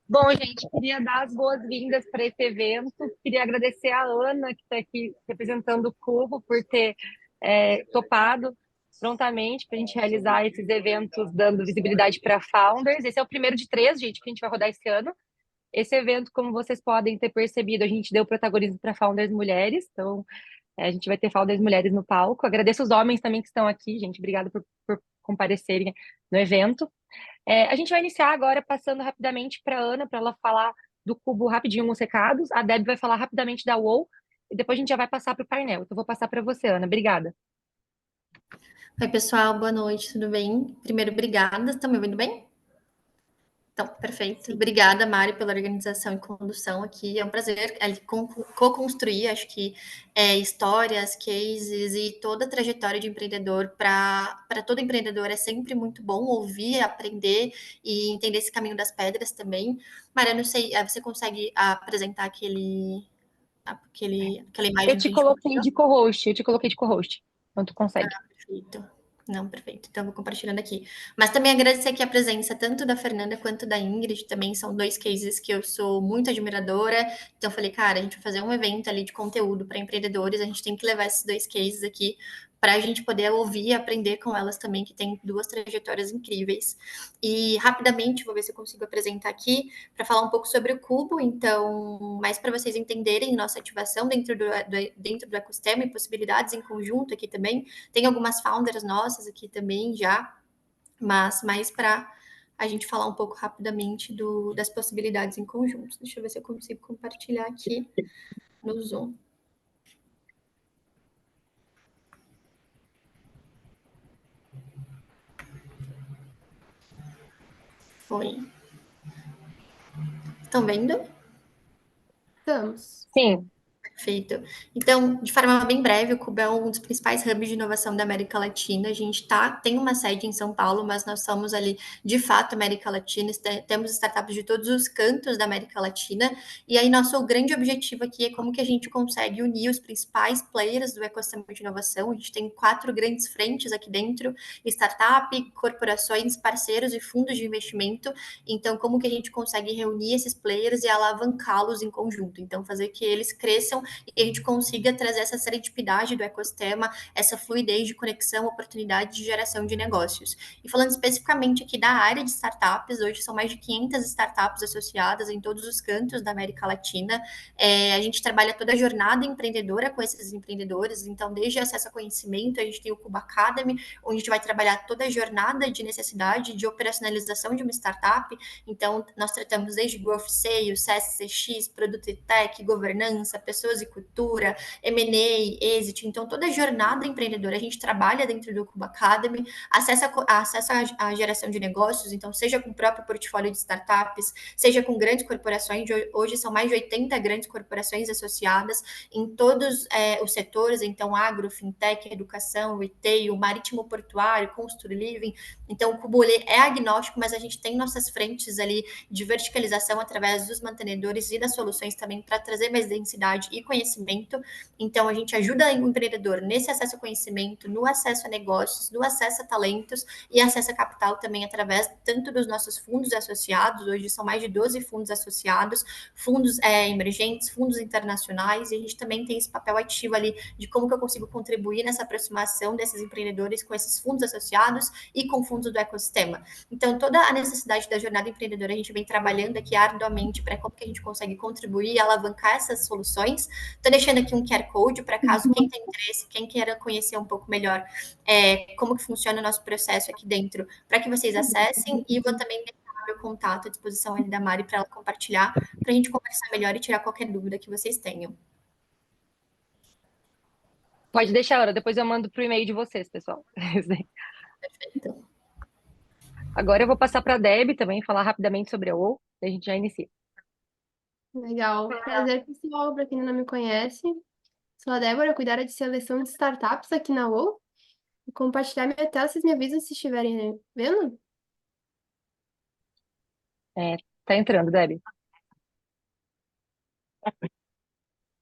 Bom, gente, queria dar as boas-vindas para esse evento. Queria agradecer a Ana, que está aqui representando o Cubo, por ter topado prontamente para a gente realizar esses eventos, dando visibilidade para founders. Esse é o primeiro de três, gente, que a gente vai rodar esse ano. Esse evento, como vocês podem ter percebido, a gente deu protagonismo para founders mulheres, então a gente vai ter founders mulheres no palco. Agradeço os homens também que estão aqui, gente. Obrigada por comparecerem no evento. A gente vai iniciar agora passando rapidamente para a Ana, para ela falar do Cubo rapidinho uns recados. A Deb vai falar rapidamente da UOL e depois a gente já vai passar para o painel. Então, vou passar para você, Ana. Obrigada. Oi, pessoal, boa noite, tudo bem? Primeiro, obrigada, estão me ouvindo bem? Então, perfeito. Sim. Obrigada, Mari, pela organização e condução aqui. É um prazer co-construir, acho que, histórias, cases e toda a trajetória de empreendedor. Para todo empreendedor é sempre muito bom ouvir, aprender e entender esse caminho das pedras também. Mari, eu não sei, você consegue apresentar aquela Eu imagem te que a gente coloquei compartilhou? de co-host, eu te coloquei de co-host. Então, tu consegue. Perfeito. Não, perfeito. Então, vou compartilhando aqui. Mas também agradecer aqui a presença tanto da Fernanda quanto da Ingrid, também são dois cases que eu sou muito admiradora. Então, falei, cara, a gente vai fazer um evento ali de conteúdo para empreendedores, a gente tem que levar esses dois cases aqui para a gente poder ouvir e aprender com elas também, que tem duas trajetórias incríveis. E rapidamente, vou ver se eu consigo apresentar aqui para falar um pouco sobre o Cubo, então, mais para vocês entenderem nossa ativação dentro do ecossistema e possibilidades em conjunto aqui também. Tem algumas founders nossas aqui também já, mas mais para a gente falar um pouco rapidamente das possibilidades em conjunto. Deixa eu ver se eu consigo compartilhar aqui no Zoom. Foi. Estão vendo? Estamos. Sim. Perfeito. Então, de forma bem breve, o Cuba é um dos principais hubs de inovação da América Latina. A gente tem uma sede em São Paulo, mas nós somos ali, de fato, América Latina. Temos startups de todos os cantos da América Latina. E aí, nosso grande objetivo aqui é como que a gente consegue unir os principais players do ecossistema de inovação. A gente tem 4 grandes frentes aqui dentro: startup, corporações, parceiros e fundos de investimento. Então, como que a gente consegue reunir esses players e alavancá-los em conjunto? Então, fazer que eles cresçam e a gente consiga trazer essa serendipidade do ecossistema, essa fluidez de conexão, oportunidade de geração de negócios. E falando especificamente aqui da área de startups, hoje são mais de 500 startups associadas em todos os cantos da América Latina. A gente trabalha toda a jornada empreendedora com esses empreendedores, então desde acesso a conhecimento, a gente tem o Cuba Academy, onde a gente vai trabalhar toda a jornada de necessidade de operacionalização de uma startup. Então, nós tratamos desde Growth Sales, CSCX, Produto e Tech, governança, pessoas e cultura, M&A, Exit. Então, toda a jornada empreendedora a gente trabalha dentro do Cuba Academy, acesso à geração de negócios, então, seja com o próprio portfólio de startups, seja com grandes corporações. Hoje são mais de 80 grandes corporações associadas em todos os setores, então, agro, fintech, educação, retail, marítimo portuário, construir living. Então, o Cubo é agnóstico, mas a gente tem nossas frentes ali de verticalização através dos mantenedores e das soluções também para trazer mais densidade e conhecimento. Então, a gente ajuda o empreendedor nesse acesso ao conhecimento, no acesso a negócios, no acesso a talentos e acesso a capital também através tanto dos nossos fundos associados, hoje são mais de 12 fundos associados, fundos emergentes, fundos internacionais, e a gente também tem esse papel ativo ali de como que eu consigo contribuir nessa aproximação desses empreendedores com esses fundos associados e com fundos do ecossistema. Então, toda a necessidade da jornada empreendedora, a gente vem trabalhando aqui arduamente para como que a gente consegue contribuir e alavancar essas soluções. Estou deixando aqui um QR Code para caso quem tem interesse, quem queira conhecer um pouco melhor como que funciona o nosso processo aqui dentro, para que vocês acessem, e vou também deixar meu contato à disposição ali da Mari para ela compartilhar, para a gente conversar melhor e tirar qualquer dúvida que vocês tenham. Pode deixar, Ana. Depois eu mando pro e-mail de vocês, pessoal. Então, Agora eu vou passar para a Deb também falar rapidamente sobre a UOL, e a gente já inicia. Legal. Prazer, pessoal. Para quem não me conhece, sou a Débora, cuidara de seleção de startups aqui na UOL. Vou compartilhar minha tela, vocês me avisam se estiverem vendo? Tá entrando, Deb.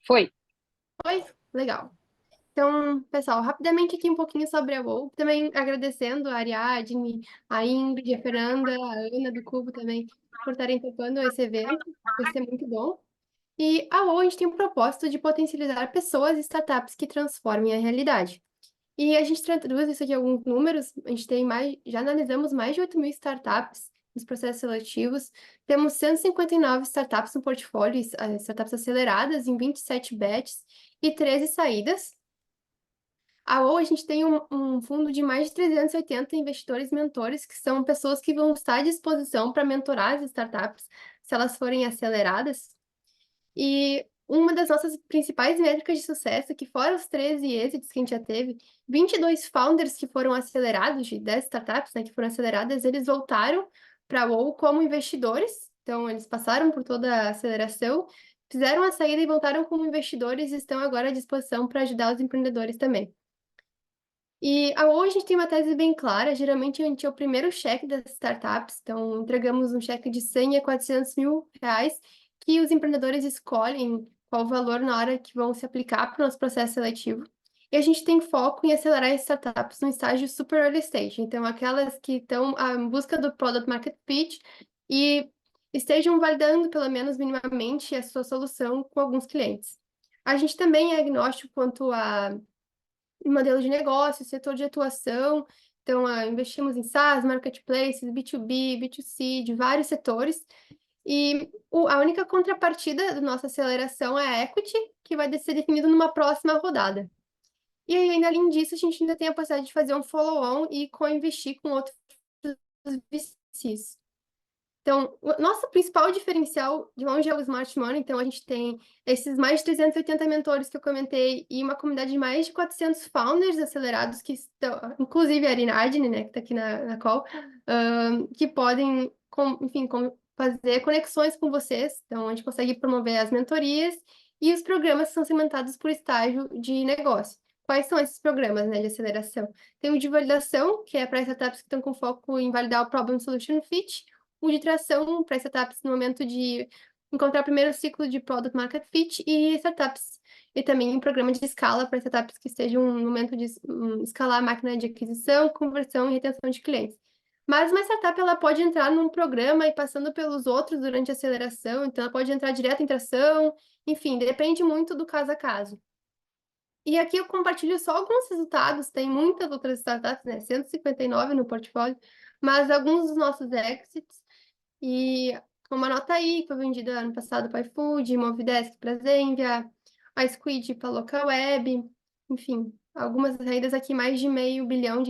Foi. Oi? Legal. Então, pessoal, rapidamente aqui um pouquinho sobre a WOW, também agradecendo a Ariadne, a Ingrid, a Fernanda, a Ana do Cubo também por estarem topando esse evento, vai ser muito bom. E a WOW, a gente tem um propósito de potencializar pessoas e startups que transformem a realidade. E a gente traduz isso aqui em alguns números, a gente tem mais, já analisamos mais de 8.000 startups nos processos seletivos, temos 159 startups no portfólio, startups aceleradas em 27 bets e 13 saídas. A WOW, a gente tem um fundo de mais de 380 investidores mentores, que são pessoas que vão estar à disposição para mentorar as startups, se elas forem aceleradas. E uma das nossas principais métricas de sucesso, que fora os 13 êxitos que a gente já teve, 22 founders que foram acelerados, de 10 startups, né, que foram aceleradas, eles voltaram para a WOW como investidores. Então, eles passaram por toda a aceleração, fizeram a saída e voltaram como investidores e estão agora à disposição para ajudar os empreendedores também. E hoje a gente tem uma tese bem clara, geralmente a gente é o primeiro cheque das startups, então entregamos um cheque de 100 a 400 mil reais, que os empreendedores escolhem qual o valor na hora que vão se aplicar para o nosso processo seletivo. E a gente tem foco em acelerar as startups no estágio super early stage, então aquelas que estão em busca do product market fit e estejam validando pelo menos minimamente a sua solução com alguns clientes. A gente também é agnóstico quanto a modelo de negócio, setor de atuação. Então, investimos em SaaS, marketplaces, B2B, B2C, de vários setores. E a única contrapartida da nossa aceleração é a equity, que vai ser definido numa próxima rodada. E aí, ainda além disso, a gente ainda tem a possibilidade de fazer um follow-on e co-investir com outros VCs. Então, o nosso principal diferencial de longe é o Smart Money. Então, a gente tem esses mais de 380 mentores que eu comentei e uma comunidade de mais de 400 founders acelerados que estão, inclusive a Ariadne, né, que está aqui na call, que podem, enfim, fazer conexões com vocês. Então, a gente consegue promover as mentorias e os programas são segmentados por estágio de negócio. Quais são esses programas, né, de aceleração? Tem o de validação, que é para startups que estão com foco em validar o Problem Solution Fit, o de tração para startups no momento de encontrar o primeiro ciclo de Product Market Fit e startups. E também um programa de escala para startups que estejam no momento de escalar a máquina de aquisição, conversão e retenção de clientes. Mas uma startup ela pode entrar num programa e passando pelos outros durante a aceleração, então ela pode entrar direto em tração, enfim, depende muito do caso a caso. E aqui eu compartilho só alguns resultados, tem muitas outras startups, né? 159 no portfólio, mas alguns dos nossos exits. E uma nota aí, que foi vendida ano passado para iFood, Movidesk para Zenvia, a Squid para Localweb, enfim, algumas saídas aqui, mais de R$ 500 milhão.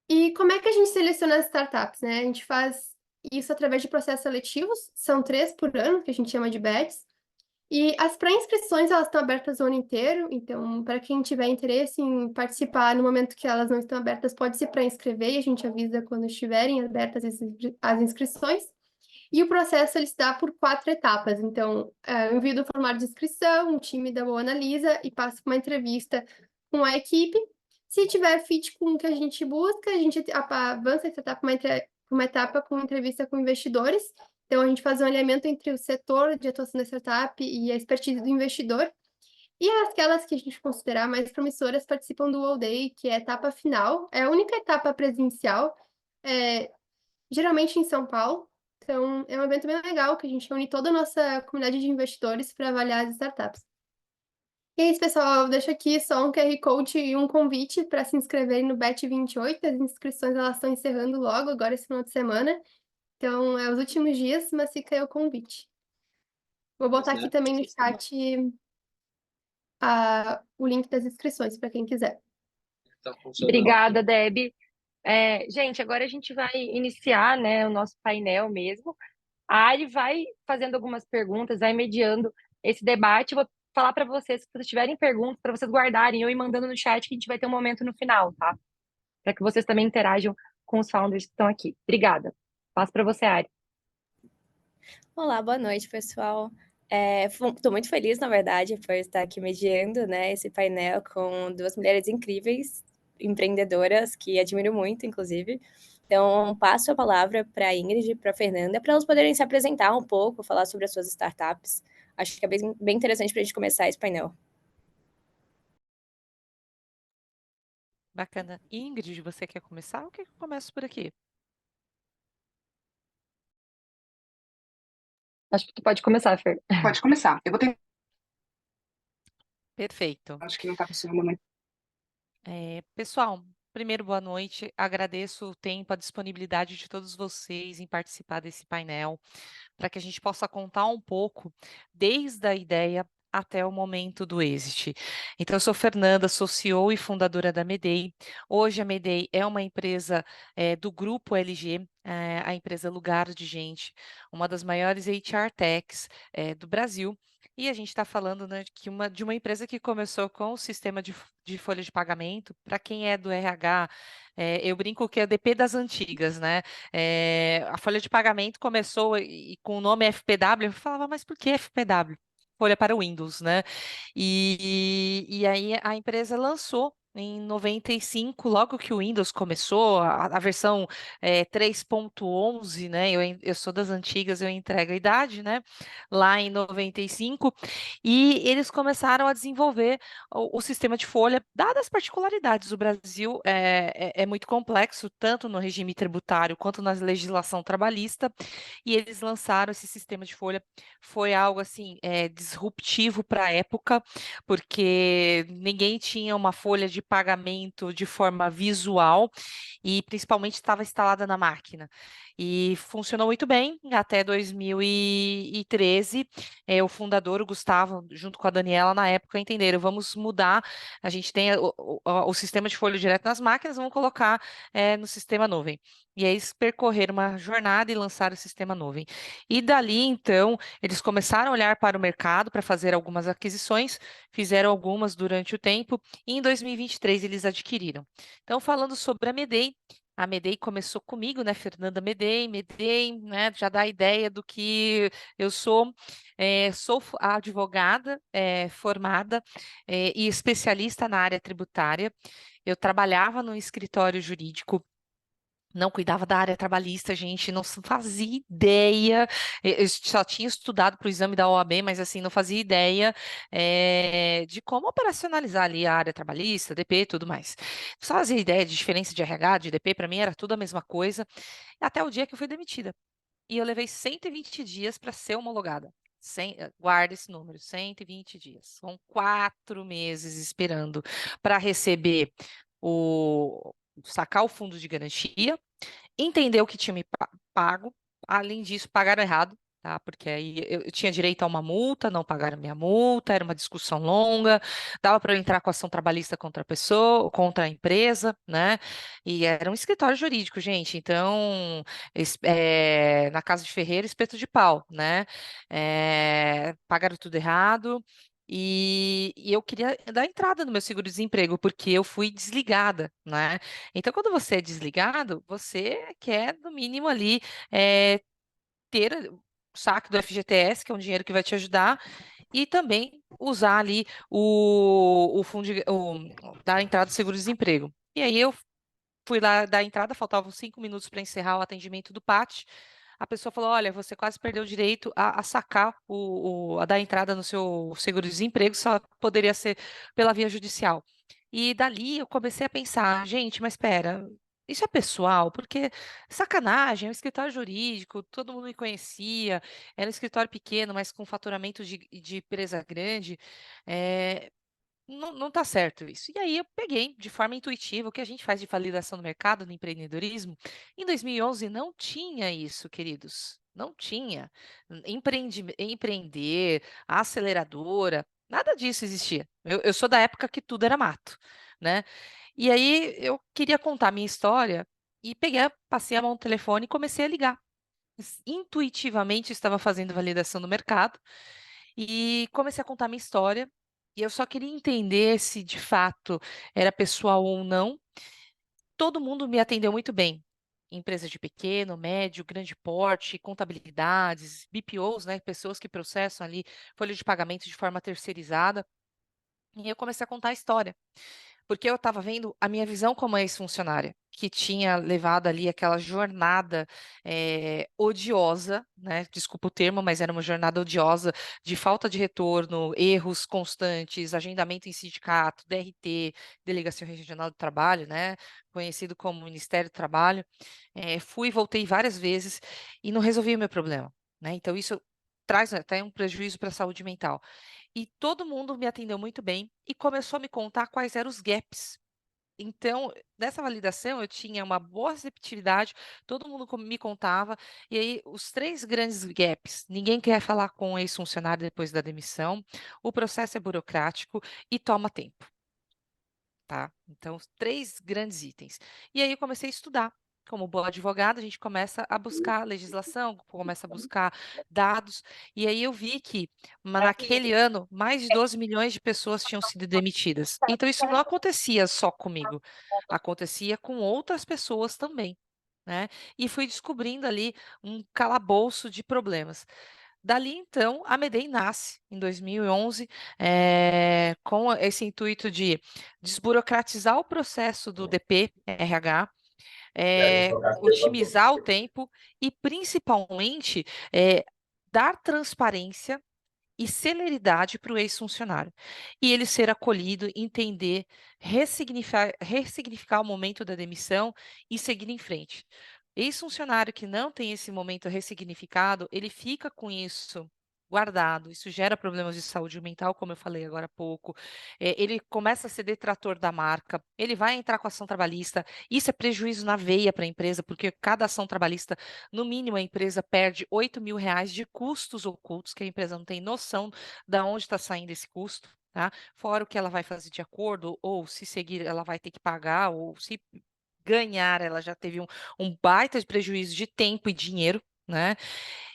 E como é que a gente seleciona as startups, né? A gente faz isso através de processos seletivos, são 3 por ano, que a gente chama de batches. E as pré-inscrições, elas estão abertas o ano inteiro, então, para quem tiver interesse em participar no momento que elas não estão abertas, pode se pré-inscrever e a gente avisa quando estiverem abertas as inscrições. E o processo, ele se dá por 4 etapas. Então, eu envio o formulário de inscrição, o time da Boa analisa e passa por uma entrevista com a equipe. Se tiver fit com o que a gente busca, a gente avança essa etapa uma etapa com entrevista com investidores. Então, a gente faz um alinhamento entre o setor de atuação da startup e a expertise do investidor. E aquelas que a gente considerar mais promissoras participam do All Day, que é a etapa final. É a única etapa presencial, geralmente em São Paulo. Então, é um evento bem legal, que a gente une toda a nossa comunidade de investidores para avaliar as startups. E é isso, pessoal. Eu deixo aqui só um QR Code e um convite para se inscreverem no Bet 28. As inscrições elas estão encerrando logo, agora esse final de semana. Então, é os últimos dias, mas fica aí o convite. Vou botar aqui também no chat o link das inscrições, para quem quiser. Obrigada, Deb. Gente, agora a gente vai iniciar, né, o nosso painel mesmo. A Ari vai fazendo algumas perguntas, vai mediando esse debate. Eu vou falar para vocês, se vocês tiverem perguntas, para vocês guardarem ou ir mandando no chat, que a gente vai ter um momento no final, tá? Para que vocês também interajam com os founders que estão aqui. Obrigada. Passo para você, Ari. Olá, boa noite, pessoal. Estou muito feliz, na verdade, por estar aqui mediando, né, esse painel com duas mulheres incríveis, empreendedoras, que admiro muito, inclusive. Então, passo a palavra para a Ingrid e para a Fernanda, para elas poderem se apresentar um pouco, falar sobre as suas startups. Acho que é bem interessante para a gente começar esse painel. Bacana. Ingrid, você quer começar ou quer que eu comece por aqui? Acho que tu pode começar, Fer. Pode começar. Eu vou tentar, Perfeito. acho que não está funcionando muito. Pessoal, primeiro, boa noite. Agradeço o tempo, a disponibilidade de todos vocês em participar desse painel, para que a gente possa contar um pouco desde a ideia até o momento do exit. Então, eu sou Fernanda, sou CEO e fundadora da Medei. Hoje, a Medei é uma empresa do grupo LG, a empresa Lugar de Gente, uma das maiores HR techs do Brasil. E a gente está falando, né, de uma empresa que começou com o sistema de folha de pagamento. Para quem é do RH, eu brinco que é o DP das antigas, né? A folha de pagamento começou com o nome FPW. Eu falava, mas por que FPW? Folha para Windows, né? E aí a empresa lançou em 95, logo que o Windows começou, a versão 3.11, né? Eu sou das antigas, eu entrego a idade, né? Lá em 95, e eles começaram a desenvolver o sistema de folha, dadas as particularidades. O Brasil é muito complexo, tanto no regime tributário quanto na legislação trabalhista, e eles lançaram esse sistema de folha. Foi algo assim disruptivo para a época, porque ninguém tinha uma folha de pagamento de forma visual e principalmente estava instalada na máquina. E funcionou muito bem até 2013. O fundador, o Gustavo, junto com a Daniela, na época, entenderam, vamos mudar. A gente tem o sistema de folha direto nas máquinas, vamos colocar no sistema nuvem. E aí eles percorreram uma jornada e lançaram o sistema nuvem. E dali, então, eles começaram a olhar para o mercado para fazer algumas aquisições, fizeram algumas durante o tempo, e em 2023 eles adquiriram. Então, falando sobre a Medei começou comigo, né, Fernanda Medei, né, já dá a ideia do que eu sou. Sou advogada formada e especialista na área tributária. Eu trabalhava no escritório jurídico, não cuidava da área trabalhista, gente, não fazia ideia. Eu só tinha estudado para o exame da OAB, mas assim, não fazia ideia de como operacionalizar ali a área trabalhista, DP e tudo mais. Só fazia ideia de diferença de RH, de DP, para mim era tudo a mesma coisa, até o dia que eu fui demitida. E eu levei 120 dias para ser homologada. Guarda esse número, 120 dias. São 4 meses esperando para receber sacar o fundo de garantia, entender o que tinha me pago. Além disso, pagaram errado, tá? Porque aí eu tinha direito a uma multa, não pagaram minha multa, era uma discussão longa, dava para eu entrar com ação trabalhista contra a pessoa, contra a empresa, né? E era um escritório jurídico, gente. Então, na casa de ferreiro, espeto de pau, né? Pagaram tudo errado. E eu queria dar entrada no meu seguro-desemprego, porque eu fui desligada, né? Então, quando você é desligado, você quer, no mínimo, ali, ter o saque do FGTS, que é um dinheiro que vai te ajudar, e também usar ali o fundo da entrada do seguro-desemprego. E aí eu fui lá dar a entrada, faltavam 5 minutos para encerrar o atendimento do PAT. A pessoa falou: olha, você quase perdeu o direito a sacar a dar entrada no seu seguro-desemprego, só poderia ser pela via judicial. E dali eu comecei a pensar, gente, mas espera, isso é pessoal? Porque sacanagem, é um escritório jurídico, todo mundo me conhecia, era um escritório pequeno, mas com faturamento de empresa grande. É, não tá certo isso. E aí eu peguei de forma intuitiva o que a gente faz de validação no mercado, no empreendedorismo. Em 2011 não tinha isso, queridos. Não tinha. Empreender, aceleradora, nada disso existia. Eu sou da época que tudo era mato, né? E aí eu queria contar a minha história e passei a mão no telefone e comecei a ligar. Intuitivamente estava fazendo validação no mercado e comecei a contar minha história. E eu só queria entender se de fato era pessoal ou não. Todo mundo me atendeu muito bem. Empresas de pequeno, médio, grande porte, contabilidades, BPOs, né? Pessoas que processam ali folha de pagamento de forma terceirizada. E eu comecei a contar a história. porque eu estava vendo a minha visão como ex-funcionária, que tinha levado ali aquela jornada odiosa, né? Desculpa o termo, mas era uma jornada odiosa de falta de retorno, erros constantes, agendamento em sindicato, DRT, Delegacia Regional do Trabalho, né? Conhecido como Ministério do Trabalho. Fui e voltei várias vezes e não resolvi o meu problema, né? Então, isso traz até um prejuízo para a saúde mental. E todo mundo me atendeu muito bem e começou a me contar quais eram os gaps. Então, nessa validação, eu tinha uma boa receptividade, todo mundo me contava, e aí os 3 grandes gaps: ninguém quer falar com o ex-funcionário depois da demissão, o processo é burocrático e toma tempo, tá? Então, os 3 grandes itens. E aí eu comecei a estudar. Como boa advogada, a gente começa a buscar legislação, começa a buscar dados, e aí eu vi que naquele ano mais de 12 milhões de pessoas tinham sido demitidas. Então, isso não acontecia só comigo, acontecia com outras pessoas também, né? E fui descobrindo ali um calabouço de problemas. Dali, então, a Medei nasce em 2011, com esse intuito de desburocratizar o processo do DP-RH, otimizar o tempo e, principalmente, dar transparência e celeridade para o ex-funcionário. E ele ser acolhido, entender, ressignificar o momento da demissão e seguir em frente. Ex-funcionário que não tem esse momento ressignificado, ele fica com isso guardado, isso gera problemas de saúde mental, como eu falei agora há pouco. Ele começa a ser detrator da marca, ele vai entrar com ação trabalhista, isso é prejuízo na veia para a empresa, porque cada ação trabalhista, no mínimo, a empresa perde R$ 8.000 de custos ocultos, que a empresa não tem noção de onde está saindo esse custo, tá? Fora o que ela vai fazer de acordo, ou se seguir, ela vai ter que pagar, ou se ganhar, ela já teve um baita de prejuízo de tempo e dinheiro, né?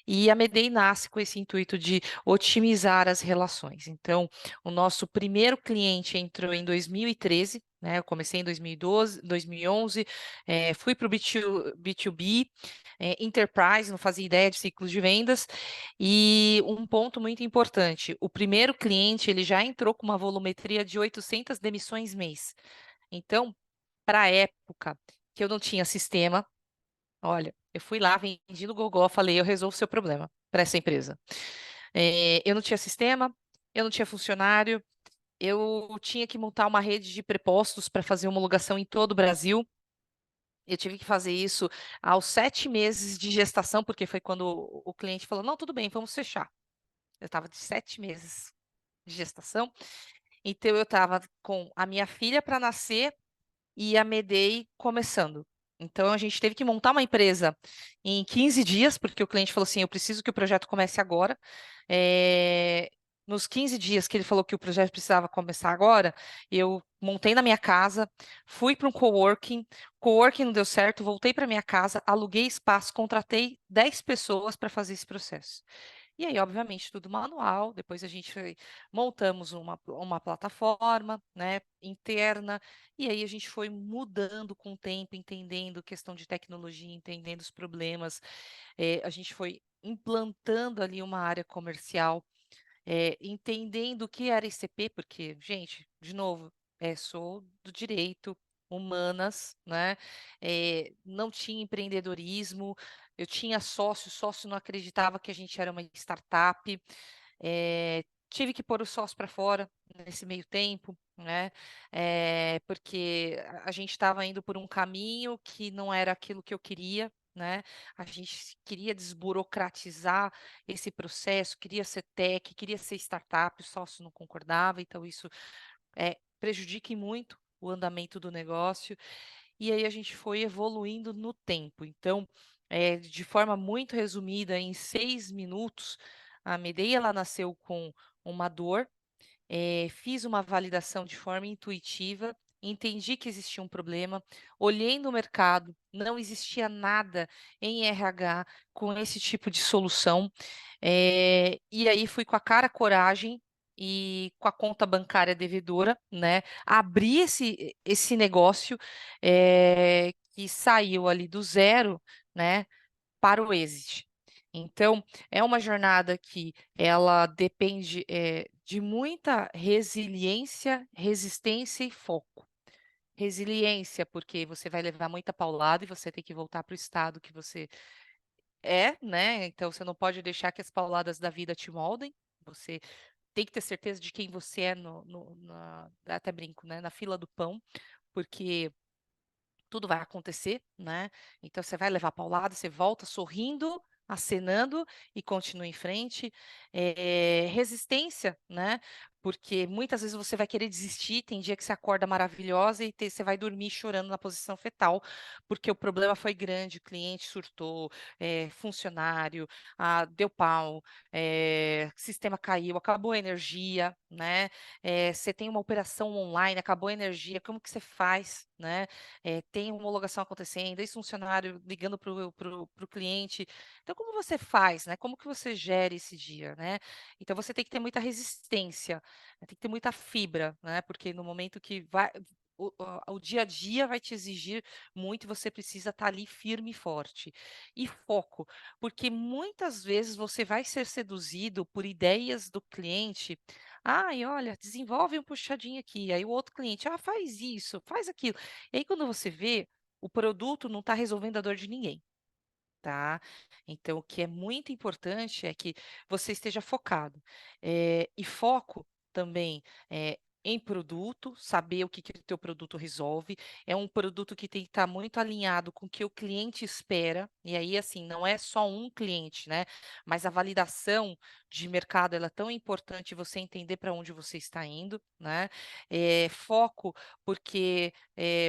E a Medei nasce com esse intuito de otimizar as relações. Então, o nosso primeiro cliente entrou em 2013, né? Eu comecei em 2012, 2011, fui para o B2B, Enterprise, não fazia ideia de ciclos de vendas. E um ponto muito importante: o primeiro cliente ele já entrou com uma volumetria de 800 demissões mês. Então, para a época que eu não tinha sistema, olha, eu fui lá, vendi no Gogó, falei, eu resolvo o seu problema para essa empresa. Eu não tinha sistema, eu não tinha funcionário, eu tinha que montar uma rede de prepostos para fazer homologação em todo o Brasil. Eu tive que fazer isso aos 7 meses de gestação, porque foi quando o cliente falou, não, tudo bem, vamos fechar. Eu estava de 7 meses de gestação, então eu estava com a minha filha para nascer e a Medei começando. Então, a gente teve que montar uma empresa em 15 dias, porque o cliente falou assim: eu preciso que o projeto comece agora. Nos 15 dias que ele falou que o projeto precisava começar agora, eu montei na minha casa, fui para um coworking não deu certo, voltei para minha casa, aluguei espaço, contratei 10 pessoas para fazer esse processo. E aí, obviamente, tudo manual. Depois a gente montamos uma plataforma, né, interna, e aí a gente foi mudando com o tempo, entendendo questão de tecnologia, entendendo os problemas. A gente foi implantando ali uma área comercial, entendendo o que era ICP, porque, gente, de novo, sou do direito, humanas, né? Não tinha empreendedorismo, eu tinha sócio não acreditava que a gente era uma startup, tive que pôr o sócio para fora nesse meio tempo, né? Porque a gente estava indo por um caminho que não era aquilo que eu queria. Né? A gente queria desburocratizar esse processo, queria ser tech, queria ser startup, o sócio não concordava, então isso prejudica muito o andamento do negócio. E aí a gente foi evoluindo no tempo. Então, de forma muito resumida, em 6 minutos, a Medei ela nasceu com uma dor, fiz uma validação de forma intuitiva, entendi que existia um problema, olhei no mercado, não existia nada em RH com esse tipo de solução, e aí fui com a cara, coragem e com a conta bancária devedora, né, abri esse negócio que saiu ali do zero, né, para o exit. Então, é uma jornada que ela depende de muita resiliência, resistência e foco. Resiliência, porque você vai levar muita paulada e você tem que voltar para o estado que você né? Então você não pode deixar que as pauladas da vida te moldem. Você tem que ter certeza de quem você é até brinco, né? Na fila do pão, porque tudo vai acontecer, né? Então você vai levar paulada, você volta sorrindo, acenando e continua em frente. Resistência, né? Porque muitas vezes você vai querer desistir, tem dia que você acorda maravilhosa e você vai dormir chorando na posição fetal, porque o problema foi grande, o cliente surtou, funcionário, deu pau, sistema caiu, acabou a energia, né? Você tem uma operação online, acabou a energia, como que você faz, né? Tem homologação acontecendo, esse funcionário ligando para o cliente. Então, como você faz, né? Como que você gera esse dia, né? Então, você tem que ter muita resistência, né, tem que ter muita fibra, né? Porque no momento que o dia a dia vai te exigir muito, você precisa estar ali firme e forte. E foco, porque muitas vezes você vai ser seduzido por ideias do cliente. Ai, olha, desenvolve um puxadinho aqui. Aí o outro cliente, faz isso, faz aquilo. E aí, quando você vê, o produto não está resolvendo a dor de ninguém, tá? Então, o que é muito importante é que você esteja focado. E foco também em produto, saber o que o teu produto resolve. É um produto que tem que estar muito alinhado com o que o cliente espera. E aí, assim, não é só um cliente, né? Mas a validação de mercado, ela é tão importante você entender para onde você está indo, né? Foco, porque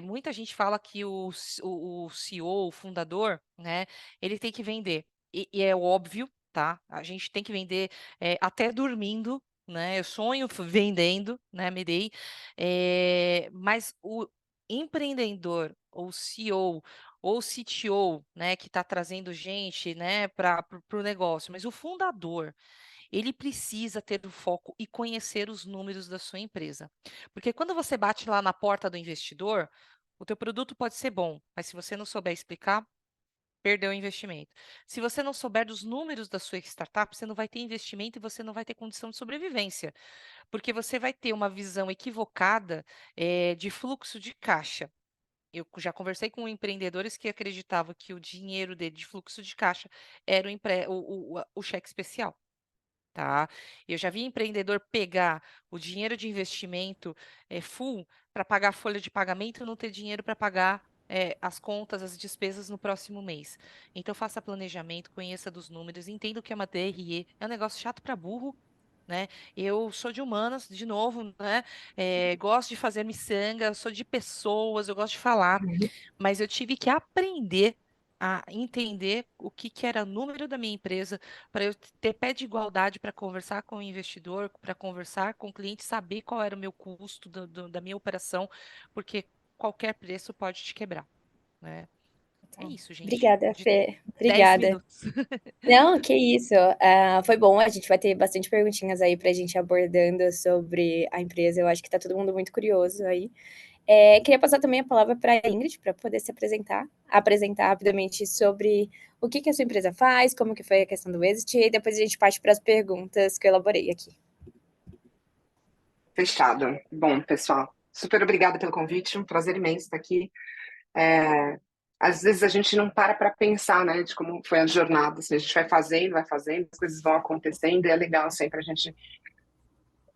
muita gente fala que o CEO, o fundador, né? Ele tem que vender. E é óbvio, tá? A gente tem que vender até dormindo, né? Eu sonho vendendo, né? Me dei. Mas o empreendedor, ou CEO, ou CTO, né? Que está trazendo gente, né? Para o negócio. Mas o fundador, ele precisa ter o foco e conhecer os números da sua empresa. Porque quando você bate lá na porta do investidor, o teu produto pode ser bom, mas se você não souber explicar, perdeu o investimento. Se você não souber dos números da sua startup, você não vai ter investimento e você não vai ter condição de sobrevivência, porque você vai ter uma visão equivocada, de fluxo de caixa. Eu já conversei com empreendedores que acreditavam que o dinheiro dele de fluxo de caixa era o cheque especial. Tá? Eu já vi empreendedor pegar o dinheiro de investimento full para pagar a folha de pagamento e não ter dinheiro para pagar as contas, as despesas no próximo mês. Então, faça planejamento, conheça dos números, entenda o que é uma DRE. É um negócio chato para burro, né? Eu sou de humanas, de novo, né? Gosto de fazer miçanga, sou de pessoas, eu gosto de falar, mas eu tive que aprender a entender o que era o número da minha empresa, para eu ter pé de igualdade para conversar com o investidor, para conversar com o cliente, saber qual era o meu custo da minha operação, porque qualquer preço pode te quebrar, né? É isso, gente. Obrigada, De Fê. 10 Obrigada. minutos. Não, que isso. Foi bom. A gente vai ter bastante perguntinhas aí para a gente abordando sobre a empresa. Eu acho que está todo mundo muito curioso aí. Queria passar também a palavra para a Ingrid, para poder se apresentar rapidamente sobre o que a sua empresa faz, como que foi a questão do exit, e depois a gente parte para as perguntas que eu elaborei aqui. Fechado. Bom, pessoal, super obrigada pelo convite, um prazer imenso estar aqui. Às vezes a gente não para pensar, né, de como foi a jornada, assim, a gente vai fazendo, as coisas vão acontecendo, e é legal sempre a gente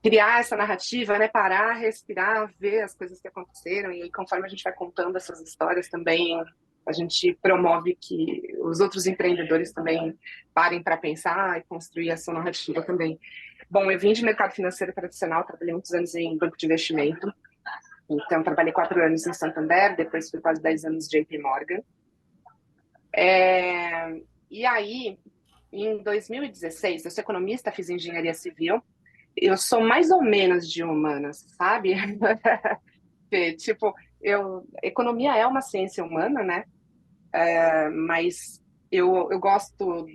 criar essa narrativa, né, parar, respirar, ver as coisas que aconteceram, e conforme a gente vai contando essas histórias também, a gente promove que os outros empreendedores também parem para pensar e construir essa narrativa também. Bom, eu vim de mercado financeiro tradicional, trabalhei muitos anos em banco de investimento. Então, trabalhei 4 anos em Santander, depois fui quase 10 anos de JP Morgan. E aí, em 2016, eu sou economista, fiz engenharia civil. Eu sou mais ou menos de humanas, sabe? Tipo, economia é uma ciência humana, né? Mas eu gosto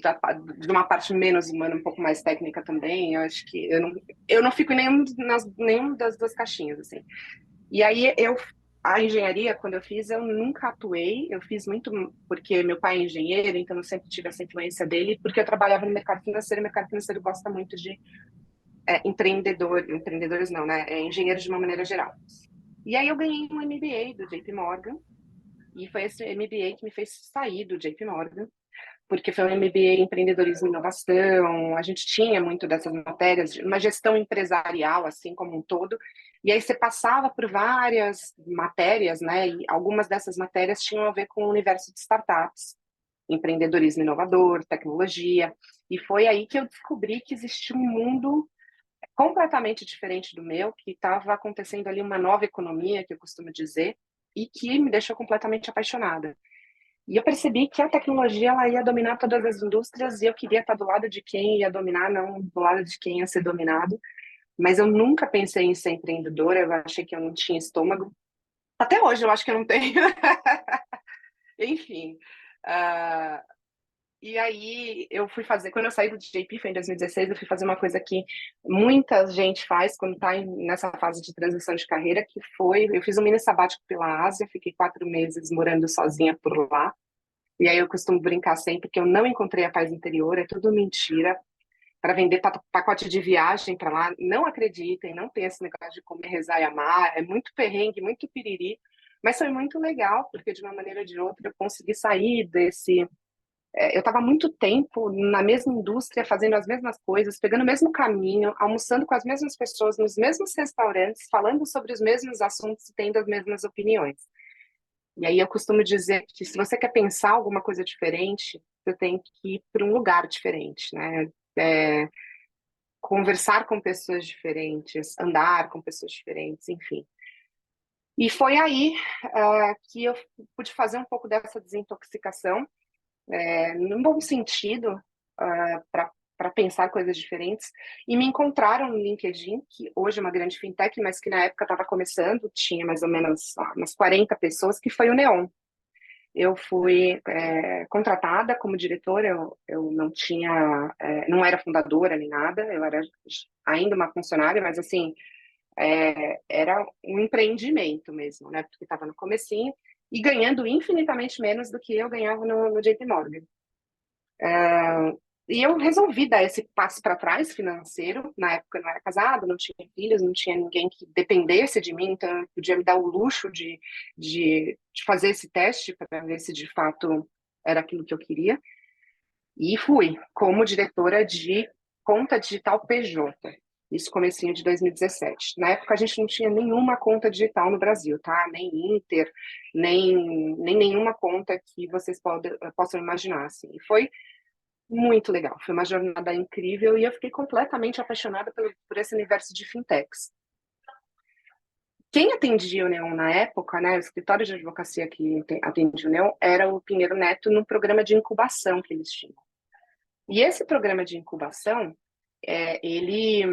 de uma parte menos humana, um pouco mais técnica também. Eu acho que eu não fico em nenhum das duas caixinhas, assim. E aí a engenharia, quando eu fiz, eu nunca atuei. Eu fiz muito porque meu pai é engenheiro, então eu sempre tive essa influência dele, porque eu trabalhava no mercado financeiro. O mercado financeiro gosta muito de empreendedores não, né? Engenheiros de uma maneira geral. E aí eu ganhei um MBA do JP Morgan, e foi esse MBA que me fez sair do JP Morgan, porque foi um MBA em empreendedorismo e inovação, a gente tinha muito dessas matérias, uma gestão empresarial, assim, como um todo, e aí você passava por várias matérias, né, e algumas dessas matérias tinham a ver com o universo de startups, empreendedorismo inovador, tecnologia, e foi aí que eu descobri que existia um mundo completamente diferente do meu, que estava acontecendo ali uma nova economia, que eu costumo dizer, e que me deixou completamente apaixonada. E eu percebi que a tecnologia ela ia dominar todas as indústrias e eu queria estar do lado de quem ia dominar, não do lado de quem ia ser dominado. Mas eu nunca pensei em ser empreendedora, eu achei que eu não tinha estômago. Até hoje eu acho que eu não tenho. Enfim. Uh, e aí eu fui fazer, quando eu saí do JP, foi em 2016, eu fui fazer uma coisa que muita gente faz quando está nessa fase de transição de carreira, que foi, eu fiz um mini sabático pela Ásia, fiquei 4 meses morando sozinha por lá. E aí eu costumo brincar sempre que eu não encontrei a paz interior, é tudo mentira. Para vender pacote de viagem para lá, não acreditem, não tem esse negócio de comer, rezar e amar, é muito perrengue, muito piriri, mas foi muito legal, porque de uma maneira ou de outra eu consegui sair desse... eu estava muito tempo na mesma indústria, fazendo as mesmas coisas, pegando o mesmo caminho, almoçando com as mesmas pessoas, nos mesmos restaurantes, falando sobre os mesmos assuntos e tendo as mesmas opiniões. E aí eu costumo dizer que se você quer pensar alguma coisa diferente, você tem que ir para um lugar diferente, né? Conversar com pessoas diferentes, andar com pessoas diferentes, enfim. E foi aí que eu pude fazer um pouco dessa desintoxicação, num bom sentido, para pensar coisas diferentes, e me encontraram no LinkedIn, que hoje é uma grande fintech, mas que na época estava começando, tinha mais ou menos umas 40 pessoas, que foi o Neon. Eu fui contratada como diretora, eu não tinha, não era fundadora nem nada, eu era ainda uma funcionária, mas assim, era um empreendimento mesmo, né? Porque estava no comecinho e ganhando infinitamente menos do que eu ganhava no JP Morgan. E eu resolvi dar esse passo para trás financeiro. Na época eu não era casada, não tinha filhos, não tinha ninguém que dependesse de mim, então eu podia me dar o luxo de fazer esse teste para ver se de fato era aquilo que eu queria. E fui como diretora de conta digital PJ. Isso comecinho de 2017. Na época a gente não tinha nenhuma conta digital no Brasil, tá? Nem Inter, nem nenhuma conta que vocês possam imaginar. Assim. E foi muito legal, foi uma jornada incrível e eu fiquei completamente apaixonada por esse universo de fintechs. Quem atendia o Neon na época, né, o escritório de advocacia que atendia o Neon, era o Pinheiro Neto num programa de incubação que eles tinham. E esse programa de incubação, ele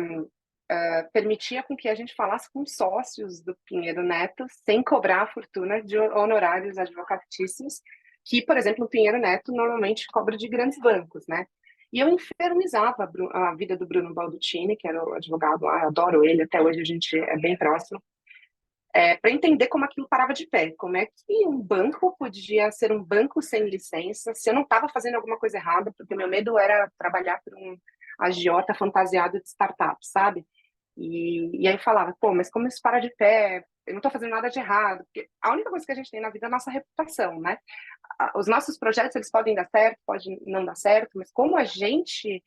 permitia com que a gente falasse com sócios do Pinheiro Neto sem cobrar a fortuna de honorários advocatícios, que, por exemplo, o Pinheiro Neto normalmente cobra de grandes bancos, né? E eu infernizava a vida do Bruno Baldutini, que era o advogado lá, eu adoro ele, até hoje a gente é bem próximo, para entender como aquilo parava de pé, como é que um banco podia ser um banco sem licença, se eu não estava fazendo alguma coisa errada, porque meu medo era trabalhar para um agiota fantasiado de startup, sabe? E aí eu falava, pô, mas como isso para de pé? Eu não estou fazendo nada de errado. Porque a única coisa que a gente tem na vida é a nossa reputação, né? Os nossos projetos, eles podem dar certo, podem não dar certo, mas como a gente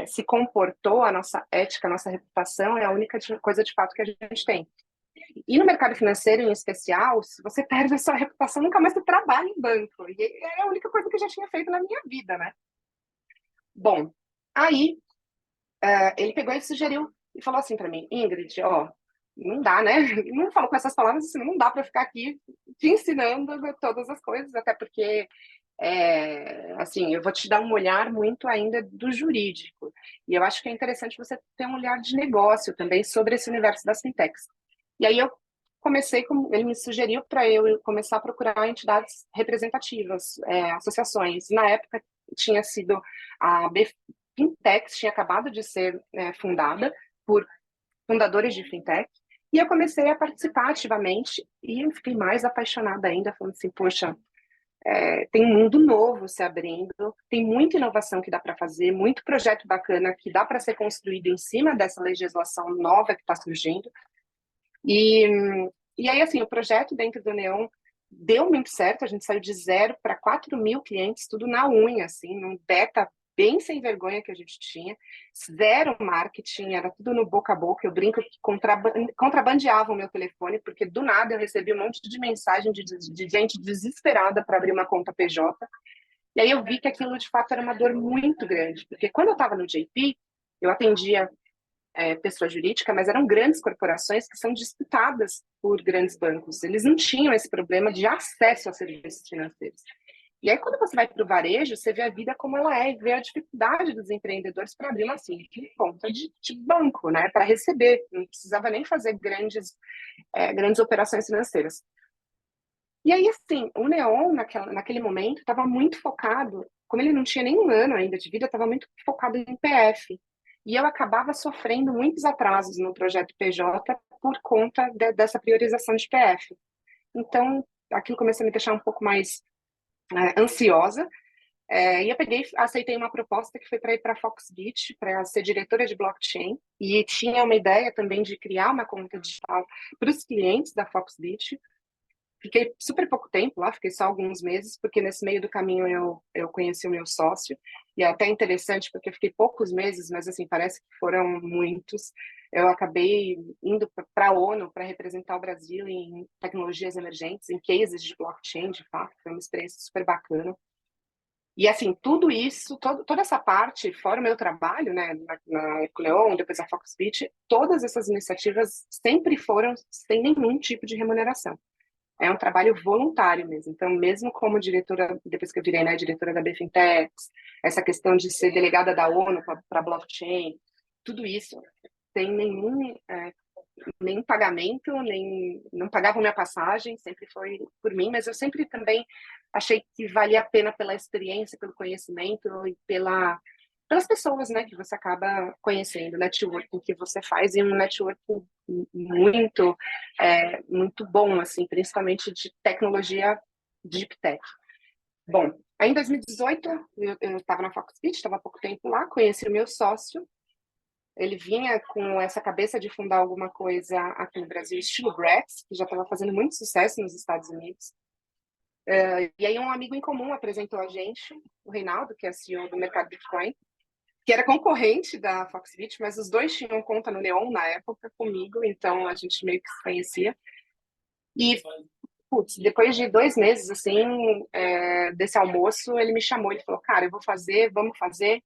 se comportou, a nossa ética, a nossa reputação é a única coisa de fato que a gente tem. E no mercado financeiro, em especial, se você perde a sua reputação, nunca mais você trabalha em banco. E é a única coisa que eu já tinha feito na minha vida, né? Bom, aí ele pegou e sugeriu e falou assim para mim, Ingrid, ó, não dá, né? Não falou com essas palavras, assim, não dá para ficar aqui te ensinando todas as coisas, até porque, assim, eu vou te dar um olhar muito ainda do jurídico. E eu acho que é interessante você ter um olhar de negócio também sobre esse universo das fintechs. E aí eu comecei, ele me sugeriu para eu começar a procurar entidades representativas, associações. Na época tinha sido a Fintechs, tinha acabado de ser fundada por fundadores de fintech, e eu comecei a participar ativamente e eu fiquei mais apaixonada ainda, falando assim, poxa, tem um mundo novo se abrindo, tem muita inovação que dá para fazer, muito projeto bacana que dá para ser construído em cima dessa legislação nova que está surgindo. E E aí, assim, o projeto dentro do Neon deu muito certo, a gente saiu de 0 para 4.000 clientes, tudo na unha, assim, num beta bem sem vergonha que a gente tinha, zero marketing, era tudo no boca a boca, eu brinco que contrabandeavam o meu telefone, porque do nada eu recebi um monte de mensagem de gente desesperada para abrir uma conta PJ, e aí eu vi que aquilo de fato era uma dor muito grande, porque quando eu estava no JP, eu atendia pessoa jurídica, mas eram grandes corporações que são disputadas por grandes bancos. Eles não tinham esse problema de acesso a serviços financeiros. E aí, quando você vai para o varejo, você vê a vida como ela é, e vê a dificuldade dos empreendedores para abrir uma simples conta de banco, né, para receber. Não precisava nem fazer grandes operações financeiras. E aí, assim, o Neon, naquele momento, estava muito focado, como ele não tinha nem um ano ainda de vida, estava muito focado em PF. E eu acabava sofrendo muitos atrasos no projeto PJ por conta dessa priorização de PF. Então, aquilo começou a me deixar um pouco mais ansiosa. E eu aceitei uma proposta que foi para ir para a Foxbit, para ser diretora de blockchain. E tinha uma ideia também de criar uma conta digital para os clientes da Foxbit. Fiquei super pouco tempo lá, fiquei só alguns meses, porque nesse meio do caminho eu conheci o meu sócio, e é até interessante porque eu fiquei poucos meses, mas assim, parece que foram muitos. Eu acabei indo para a ONU para representar o Brasil em tecnologias emergentes, em cases de blockchain, de fato, foi uma experiência super bacana. E assim, tudo isso, toda essa parte, fora o meu trabalho, né, na Ecoleon, depois a Foxbit, todas essas iniciativas sempre foram sem nenhum tipo de remuneração. É um trabalho voluntário mesmo. Então, mesmo como diretora, depois que eu virei, né, diretora da BFintex, essa questão de ser delegada da ONU para blockchain, tudo isso sem nenhum pagamento, não pagavam minha passagem, sempre foi por mim, mas eu sempre também achei que valia a pena pela experiência, pelo conhecimento e pelas pessoas, né, que você acaba conhecendo, o networking que você faz, e um networking muito, muito bom, assim, principalmente de tecnologia deep tech. Bom, aí em 2018, eu estava na Foxbit, estava há pouco tempo lá, conheci o meu sócio, ele vinha com essa cabeça de fundar alguma coisa aqui no Brasil, estilo Brex, que já estava fazendo muito sucesso nos Estados Unidos. E aí um amigo em comum apresentou a gente, o Reinaldo, que é CEO do mercado Bitcoin, que era concorrente da Foxbit, mas os dois tinham conta no Neon na época comigo, então a gente meio que se conhecia. E, putz, depois de 2 meses, assim, desse almoço, ele me chamou e falou, cara, vamos fazer.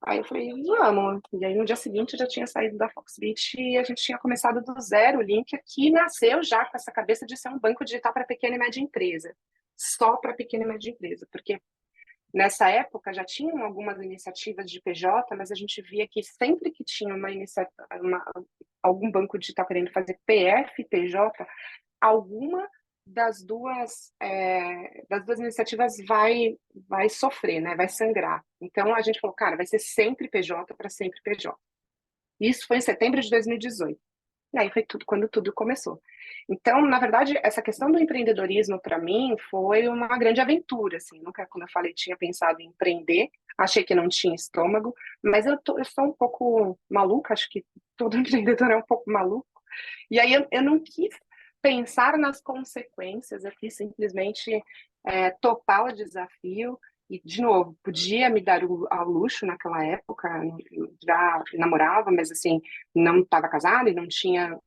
Aí eu falei, vamos. E aí no dia seguinte eu já tinha saído da Foxbit e a gente tinha começado do zero o Linker, que nasceu já com essa cabeça de ser um banco digital para pequena e média empresa. Só para pequena e média empresa, porque nessa época já tinham algumas iniciativas de PJ, mas a gente via que sempre que tinha algum banco digital querendo fazer PF, PJ, alguma das duas iniciativas vai sofrer, né? Vai sangrar. Então a gente falou, cara, vai ser sempre PJ para sempre PJ. Isso foi em setembro de 2018. E aí foi quando tudo começou. Então, na verdade, essa questão do empreendedorismo para mim foi uma grande aventura, assim. Nunca, como eu falei, tinha pensado em empreender. Achei que não tinha estômago, mas eu sou um pouco maluca. Acho que todo empreendedor é um pouco maluco. E aí eu não quis pensar nas consequências, eu quis simplesmente topar o desafio. E, de novo, podia me dar ao luxo naquela época, já namorava, mas assim, não estava casada e não tinha,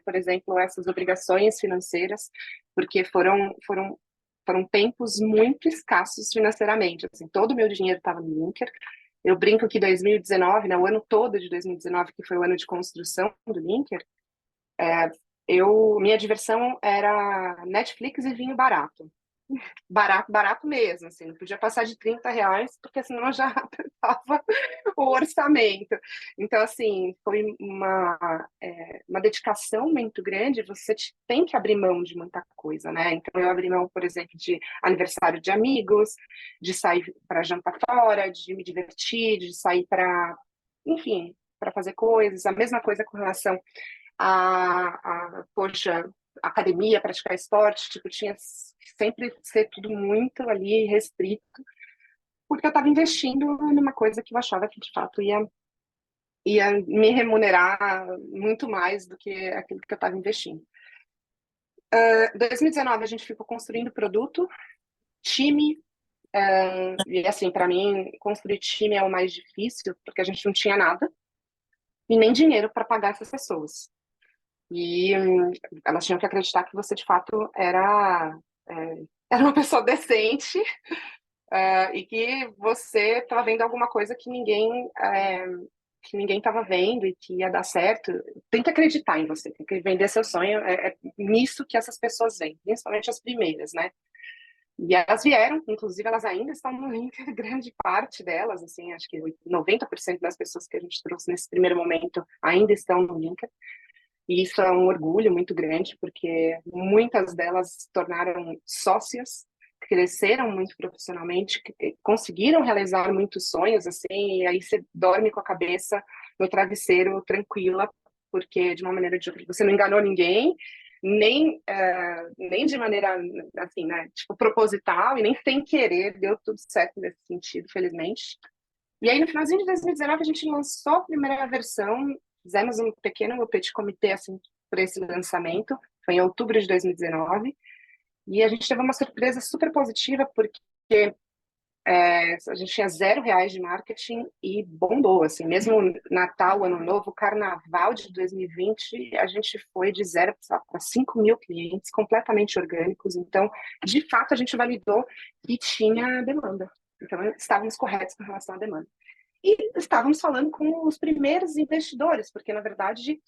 por exemplo, essas obrigações financeiras, porque foram tempos muito escassos financeiramente. Assim, todo o meu dinheiro estava no Linker. Eu brinco que 2019, né, o ano todo de 2019, que foi o ano de construção do Linker, minha diversão era Netflix e vinho barato. Barato mesmo, assim, não podia passar de R$30, porque senão já apertava o orçamento. Então, assim, foi uma dedicação muito grande, você tem que abrir mão de muita coisa, né? Então, eu abri mão, por exemplo, de aniversário de amigos, de sair para jantar fora, de me divertir, de sair para, enfim, para fazer coisas. A mesma coisa com relação poxa, academia, praticar esporte, tipo, tinha sempre ser tudo muito ali restrito, porque eu estava investindo numa coisa que eu achava que de fato ia ia me remunerar muito mais do que aquilo que eu estava investindo. Em 2019, a gente ficou construindo produto, time, e assim, para mim, construir time é o mais difícil, porque a gente não tinha nada e nem dinheiro para pagar essas pessoas. E elas tinham que acreditar que você, de fato, era uma pessoa decente, e que você estava vendo alguma coisa que ninguém estava vendo e que ia dar certo. Tem que acreditar em você, tem que vender seu sonho. É nisso que essas pessoas vêm, principalmente as primeiras, né? E elas vieram, inclusive elas ainda estão no link, grande parte delas, assim, acho que 90% das pessoas que a gente trouxe nesse primeiro momento ainda estão no link. E isso é um orgulho muito grande, porque muitas delas se tornaram sócias, cresceram muito profissionalmente, conseguiram realizar muitos sonhos, assim, e aí você dorme com a cabeça no travesseiro tranquila, porque de uma maneira ou de outra você não enganou ninguém, nem de maneira, assim, né, tipo, proposital, e nem sem querer, deu tudo certo nesse sentido, felizmente. E aí, no finalzinho de 2019, a gente lançou a primeira versão, fizemos um pequeno petit comitê, assim, para esse lançamento, foi em outubro de 2019, e a gente teve uma surpresa super positiva, porque a gente tinha R$ 0 de marketing e bombou, assim, mesmo Natal, Ano Novo, Carnaval de 2020, a gente foi de 0 para 5 mil clientes, completamente orgânicos, então, de fato, a gente validou que tinha demanda, então estávamos corretos com relação à demanda. E estávamos falando com os primeiros investidores, porque, na verdade,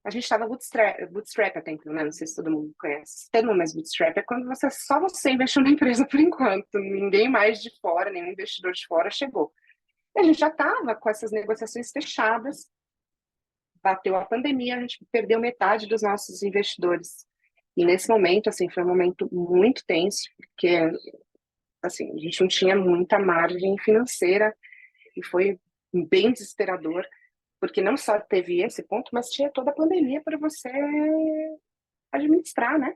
a gente estava bootstrap até então, né? Não sei se todo mundo conhece esse termo, mas bootstrap é quando só você investiu na empresa por enquanto, ninguém mais de fora, nenhum investidor de fora chegou. E a gente já estava com essas negociações fechadas, bateu a pandemia, a gente perdeu metade dos nossos investidores. E nesse momento, assim, foi um momento muito tenso, porque, assim, a gente não tinha muita margem financeira, e foi bem desesperador, porque não só teve esse ponto, mas tinha toda a pandemia para você administrar, né?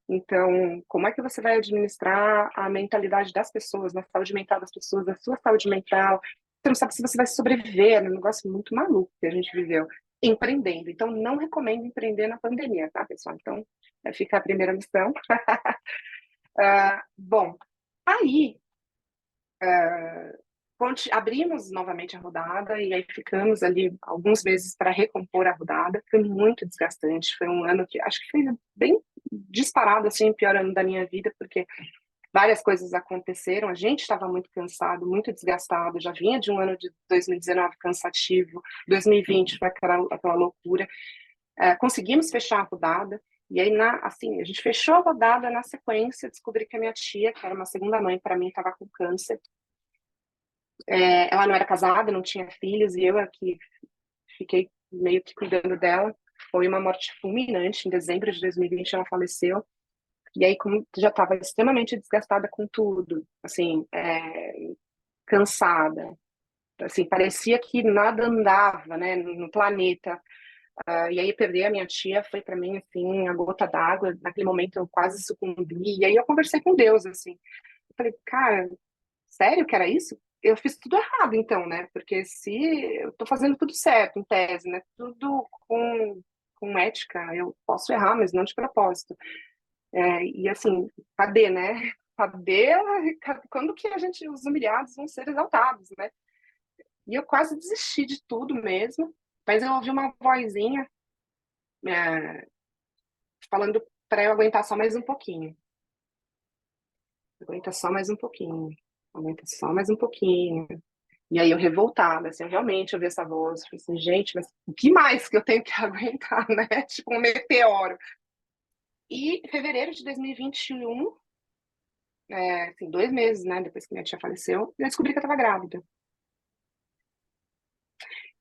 Então, como é que você vai administrar a mentalidade das pessoas, a saúde mental das pessoas, a sua saúde mental? Você não sabe se você vai sobreviver, é um negócio muito maluco que a gente viveu empreendendo. Então, não recomendo empreender na pandemia, tá, pessoal? Então, fica a primeira missão. Bom, aí abrimos novamente a rodada e aí ficamos ali alguns meses para recompor a rodada. Foi muito desgastante, foi um ano que acho que foi bem disparado, assim, o pior ano da minha vida, porque várias coisas aconteceram, a gente estava muito cansado, muito desgastado, já vinha de um ano de 2019 cansativo, 2020 foi aquela loucura. Conseguimos fechar a rodada, e aí, assim, a gente fechou a rodada, na sequência, descobri que a minha tia, que era uma segunda mãe para mim, estava com câncer. Ela não era casada, não tinha filhos, e eu aqui fiquei meio que cuidando dela. Foi uma morte fulminante, em dezembro de 2020 ela faleceu. E aí, como já estava extremamente desgastada com tudo, assim, cansada, assim, parecia que nada andava, né, no planeta. E aí perder a minha tia foi para mim, assim, a gota d'água. Naquele momento eu quase sucumbi. E aí eu conversei com Deus, assim. Eu falei, cara, sério que era isso? Eu fiz tudo errado, então, né? Porque se eu tô fazendo tudo certo, em tese, né? Tudo com ética, eu posso errar, mas não de propósito. E assim, cadê, né? Cadê? Quando que os humilhados vão ser exaltados, né? E eu quase desisti de tudo mesmo, mas eu ouvi uma vozinha falando para eu aguentar só mais um pouquinho. Aguenta só mais um pouquinho. Aguenta só mais um pouquinho. E aí eu revoltada, assim, eu realmente ouvi essa voz, falei assim, gente, mas o que mais que eu tenho que aguentar, né? Tipo um meteoro. E em fevereiro de 2021, assim, 2 meses, né, depois que minha tia faleceu, eu descobri que eu estava grávida.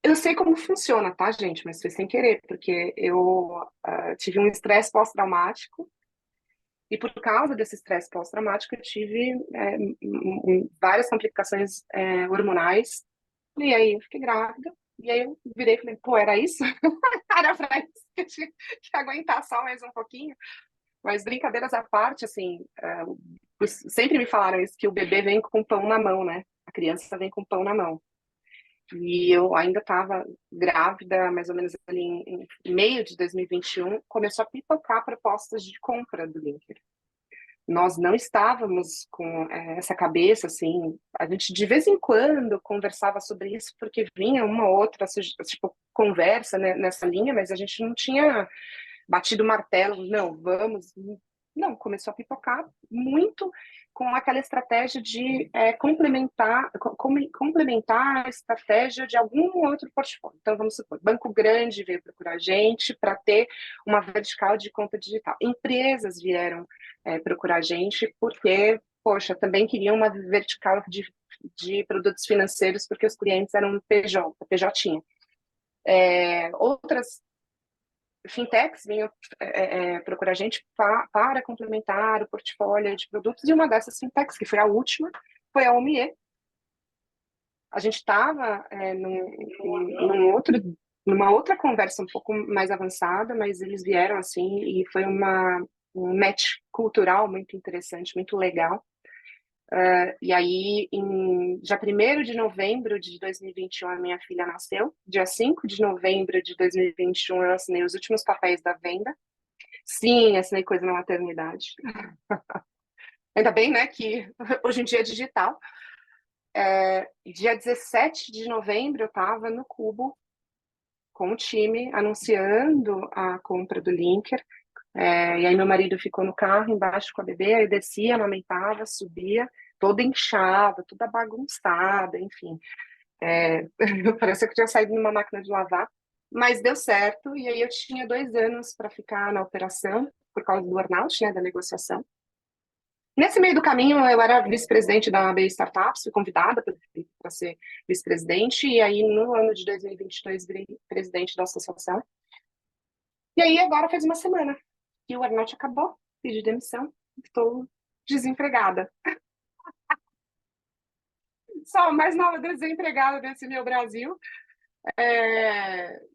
Eu sei como funciona, tá, gente? Mas foi sem querer, porque eu tive um estresse pós-traumático, e por causa desse estresse pós-traumático eu tive várias complicações hormonais, e aí eu fiquei grávida, e aí eu virei e falei, pô, era isso? Era pra isso que eu tinha que aguentar só mais um pouquinho? Mas brincadeiras à parte, assim, sempre me falaram isso, que o bebê vem com pão na mão, né? A criança vem com pão na mão. E eu ainda estava grávida, mais ou menos ali em meio de 2021, começou a pipocar propostas de compra do Linker. Nós não estávamos com essa cabeça, assim, a gente de vez em quando conversava sobre isso, porque vinha uma outra, tipo, conversa, né, nessa linha, mas a gente não tinha batido o martelo, não, vamos. Não, começou a pipocar muito com aquela estratégia de complementar a estratégia de algum outro portfólio. Então, vamos supor, banco grande veio procurar a gente para ter uma vertical de conta digital. Empresas vieram procurar a gente porque, poxa, também queriam uma vertical de produtos financeiros porque os clientes eram PJ. Outras fintechs vinham procurar a gente para complementar o portfólio de produtos, e uma dessas fintechs, que foi a última, foi a OMIE. A gente estava numa outra conversa um pouco mais avançada, mas eles vieram assim, e foi um match cultural muito interessante, muito legal. E aí, dia 1º de novembro de 2021, a minha filha nasceu. Dia 5 de novembro de 2021, eu assinei os últimos papéis da venda. Sim, assinei coisa na maternidade. Ainda bem, né, que hoje em dia é digital. Dia 17 de novembro, eu estava no Cubo com o time, anunciando a compra do Linker. E aí meu marido ficou no carro embaixo com a bebê, aí descia, amamentava, subia, toda inchada, toda bagunçada, enfim. Parecia que tinha saído numa máquina de lavar, mas deu certo. E aí eu tinha 2 anos para ficar na operação, por causa do burnout, né, da negociação. Nesse meio do caminho, eu era vice-presidente da AB Startups, fui convidada para ser vice-presidente, e aí no ano de 2022 virei presidente da associação. E aí agora faz uma semana que o burnout acabou, pedi demissão, estou desempregada. Só a mais nova desempregada desse meu Brasil.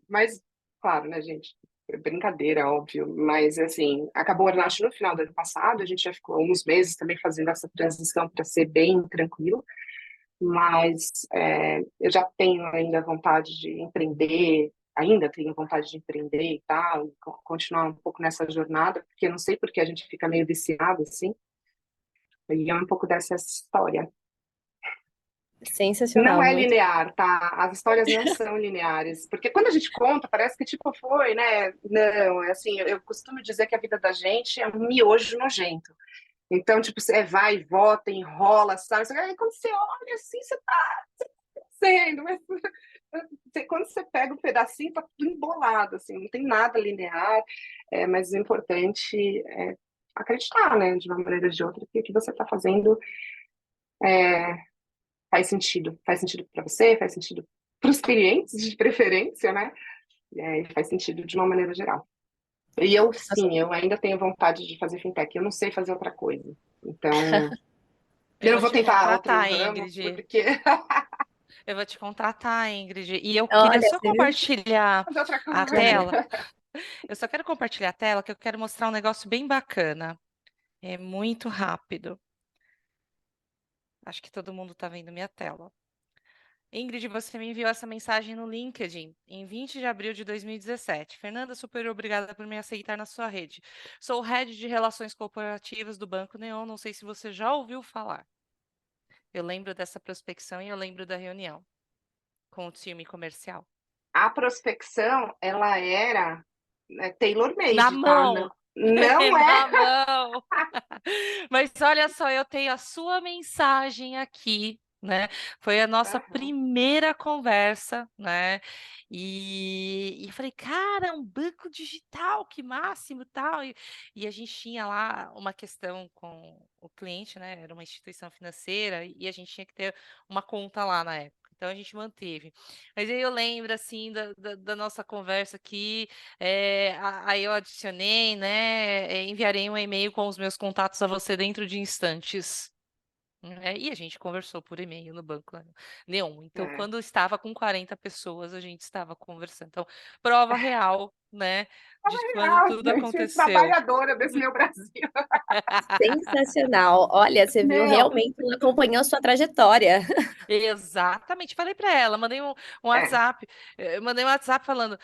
Mas, claro, né, gente? Brincadeira, óbvio. Mas, assim, acabou o burnout no final do ano passado. A gente já ficou uns meses também fazendo essa transição para ser bem tranquilo. Mas eu já tenho ainda vontade de empreender, ainda tenho vontade de empreender e tal, continuar um pouco nessa jornada, porque eu não sei porque a gente fica meio viciado, assim. E é um pouco dessa história. Sensacional, Não é muito. linear, tá? As histórias não são lineares. Porque quando a gente conta, parece que tipo foi, né? Não, é assim, eu costumo dizer que a vida da gente é um miojo nojento. Então, tipo, você vai e volta, enrola, sabe? Aí quando você olha assim, você tá sendo, mas quando você pega um pedacinho, tá tudo embolado, assim, não tem nada linear, mas o importante é acreditar, né, de uma maneira ou de outra, que o que você está fazendo faz sentido para você, faz sentido para os clientes, de preferência, né, e faz sentido de uma maneira geral. E eu, sim, eu ainda tenho vontade de fazer fintech, eu não sei fazer outra coisa, então eu não vou te tentar outro contratar, ramo, Ingrid. porque Eu vou te contratar, Ingrid. E eu queria Olha, só compartilhar fazer outra a coisa. tela. Eu só quero compartilhar a tela, que eu quero mostrar um negócio bem bacana. É muito rápido. Acho que todo mundo está vendo minha tela. Ingrid, você me enviou essa mensagem no LinkedIn em 20 de abril de 2017. Fernanda, super obrigada por me aceitar na sua rede. Sou Head de Relações Corporativas do Banco Neon. Não sei se você já ouviu falar. Eu lembro dessa prospecção e eu lembro da reunião com o time comercial. A prospecção, ela era Na tailor-made, tá? mão! Não é. Na mão! Mas olha só, eu tenho a sua mensagem aqui, né? Foi a nossa Aham. primeira conversa, né? E falei, cara, um banco digital, que máximo, tal. E a gente tinha lá uma questão com o cliente, né? Era uma instituição financeira e a gente tinha que ter uma conta lá na época. Então a gente manteve. Mas aí eu lembro, assim, da nossa conversa aqui. Aí eu adicionei, né? Enviarei um e-mail com os meus contatos a você dentro de instantes. E a gente conversou por e-mail no Banco Neon. Então, É. quando estava com 40 pessoas, a gente estava conversando. Então, prova real, né, de quando Real, tudo gente, aconteceu. trabalhadora desse meu Brasil. Sensacional. Olha, você viu Meu, realmente, ela acompanhou sua trajetória. Exatamente. Falei para ela, mandei um é. WhatsApp, mandei um WhatsApp falando,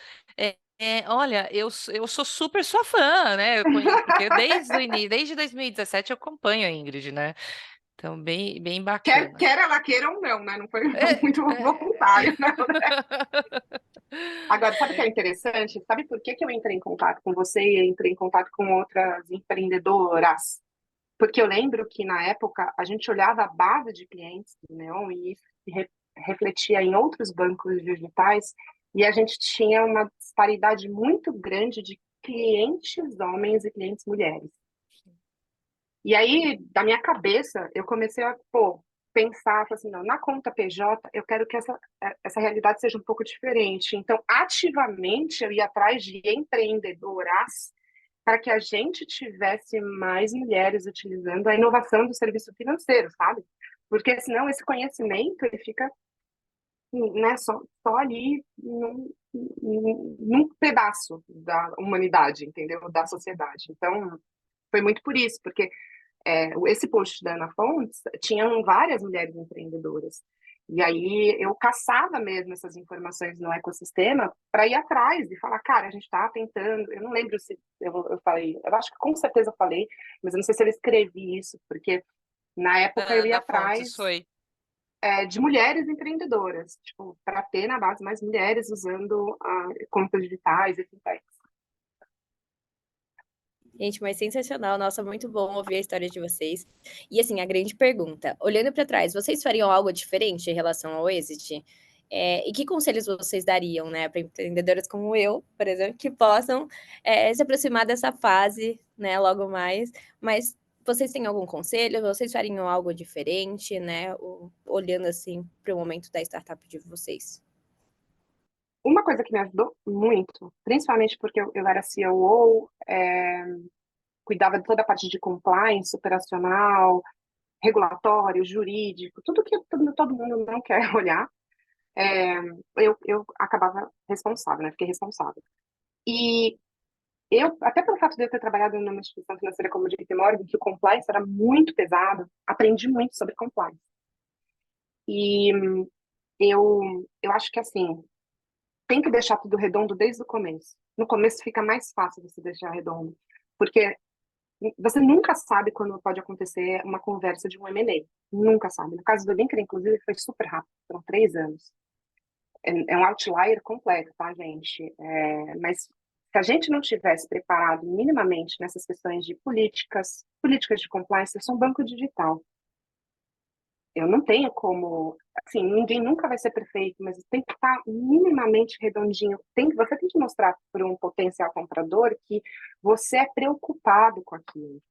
olha, eu sou super sua fã, né? Porque desde o início, desde 2017 eu acompanho a Ingrid, né? Então, bem bacana. Quer ela queira ou não, né? Não foi É, muito voluntário, não. Agora, sabe o que é é, interessante? Sabe por que que eu entrei em contato com você e entrei em contato com outras empreendedoras? Porque eu lembro que, na época, a gente olhava a base de clientes do Neon e isso refletia em outros bancos digitais e a gente tinha uma disparidade muito grande de clientes homens e clientes mulheres. E aí, da minha cabeça, eu comecei a, pensar, falei assim, não, na conta PJ, eu quero que essa realidade seja um pouco diferente. Então, ativamente, eu ia atrás de empreendedoras para que a gente tivesse mais mulheres utilizando a inovação do serviço financeiro, sabe? Porque senão esse conhecimento ele fica, né, só ali num pedaço da humanidade, entendeu? Da sociedade. Então, foi muito por isso, porque esse post da Ana Fontes tinham várias mulheres empreendedoras. E aí eu caçava mesmo essas informações no ecossistema para ir atrás e falar, cara, a gente está tentando. Eu não lembro se eu falei, eu acho que com certeza eu falei, mas eu não sei se eu escrevi isso, porque na época eu ia Ana atrás Fontes foi. de mulheres empreendedoras, tipo, para ter na base mais mulheres usando contas digitais e fintechs. Gente, mas sensacional. Nossa, muito bom ouvir a história de vocês. E assim, a grande pergunta, olhando para trás, vocês fariam algo diferente em relação ao Exit? E que conselhos vocês dariam, né, para empreendedoras como eu, por exemplo, que possam se aproximar dessa fase, né, logo mais? Mas vocês têm algum conselho? Vocês fariam algo diferente, né, olhando assim para o momento da startup de vocês? Uma coisa que me ajudou muito, principalmente porque eu era COO, cuidava de toda a parte de compliance operacional, regulatório, jurídico, tudo que todo mundo não quer olhar, é, eu acabava responsável, né? Fiquei responsável. E eu, até pelo fato de eu ter trabalhado numa instituição financeira como o JP Morgan, que o compliance era muito pesado, aprendi muito sobre compliance. E eu acho que, assim, tem que deixar tudo redondo desde o começo. No começo fica mais fácil você deixar redondo, porque você nunca sabe quando pode acontecer uma conversa de um M&A. Nunca sabe. No caso do LinkedIn, inclusive, foi super rápido. Foram 3 anos. É um outlier completo, tá, gente? Mas se a gente não tivesse preparado minimamente nessas questões de políticas de compliance, eu sou um banco digital. Eu não tenho como, assim, ninguém nunca vai ser perfeito, mas tem que estar minimamente redondinho. Você tem que mostrar para um potencial comprador que você é preocupado com aquilo.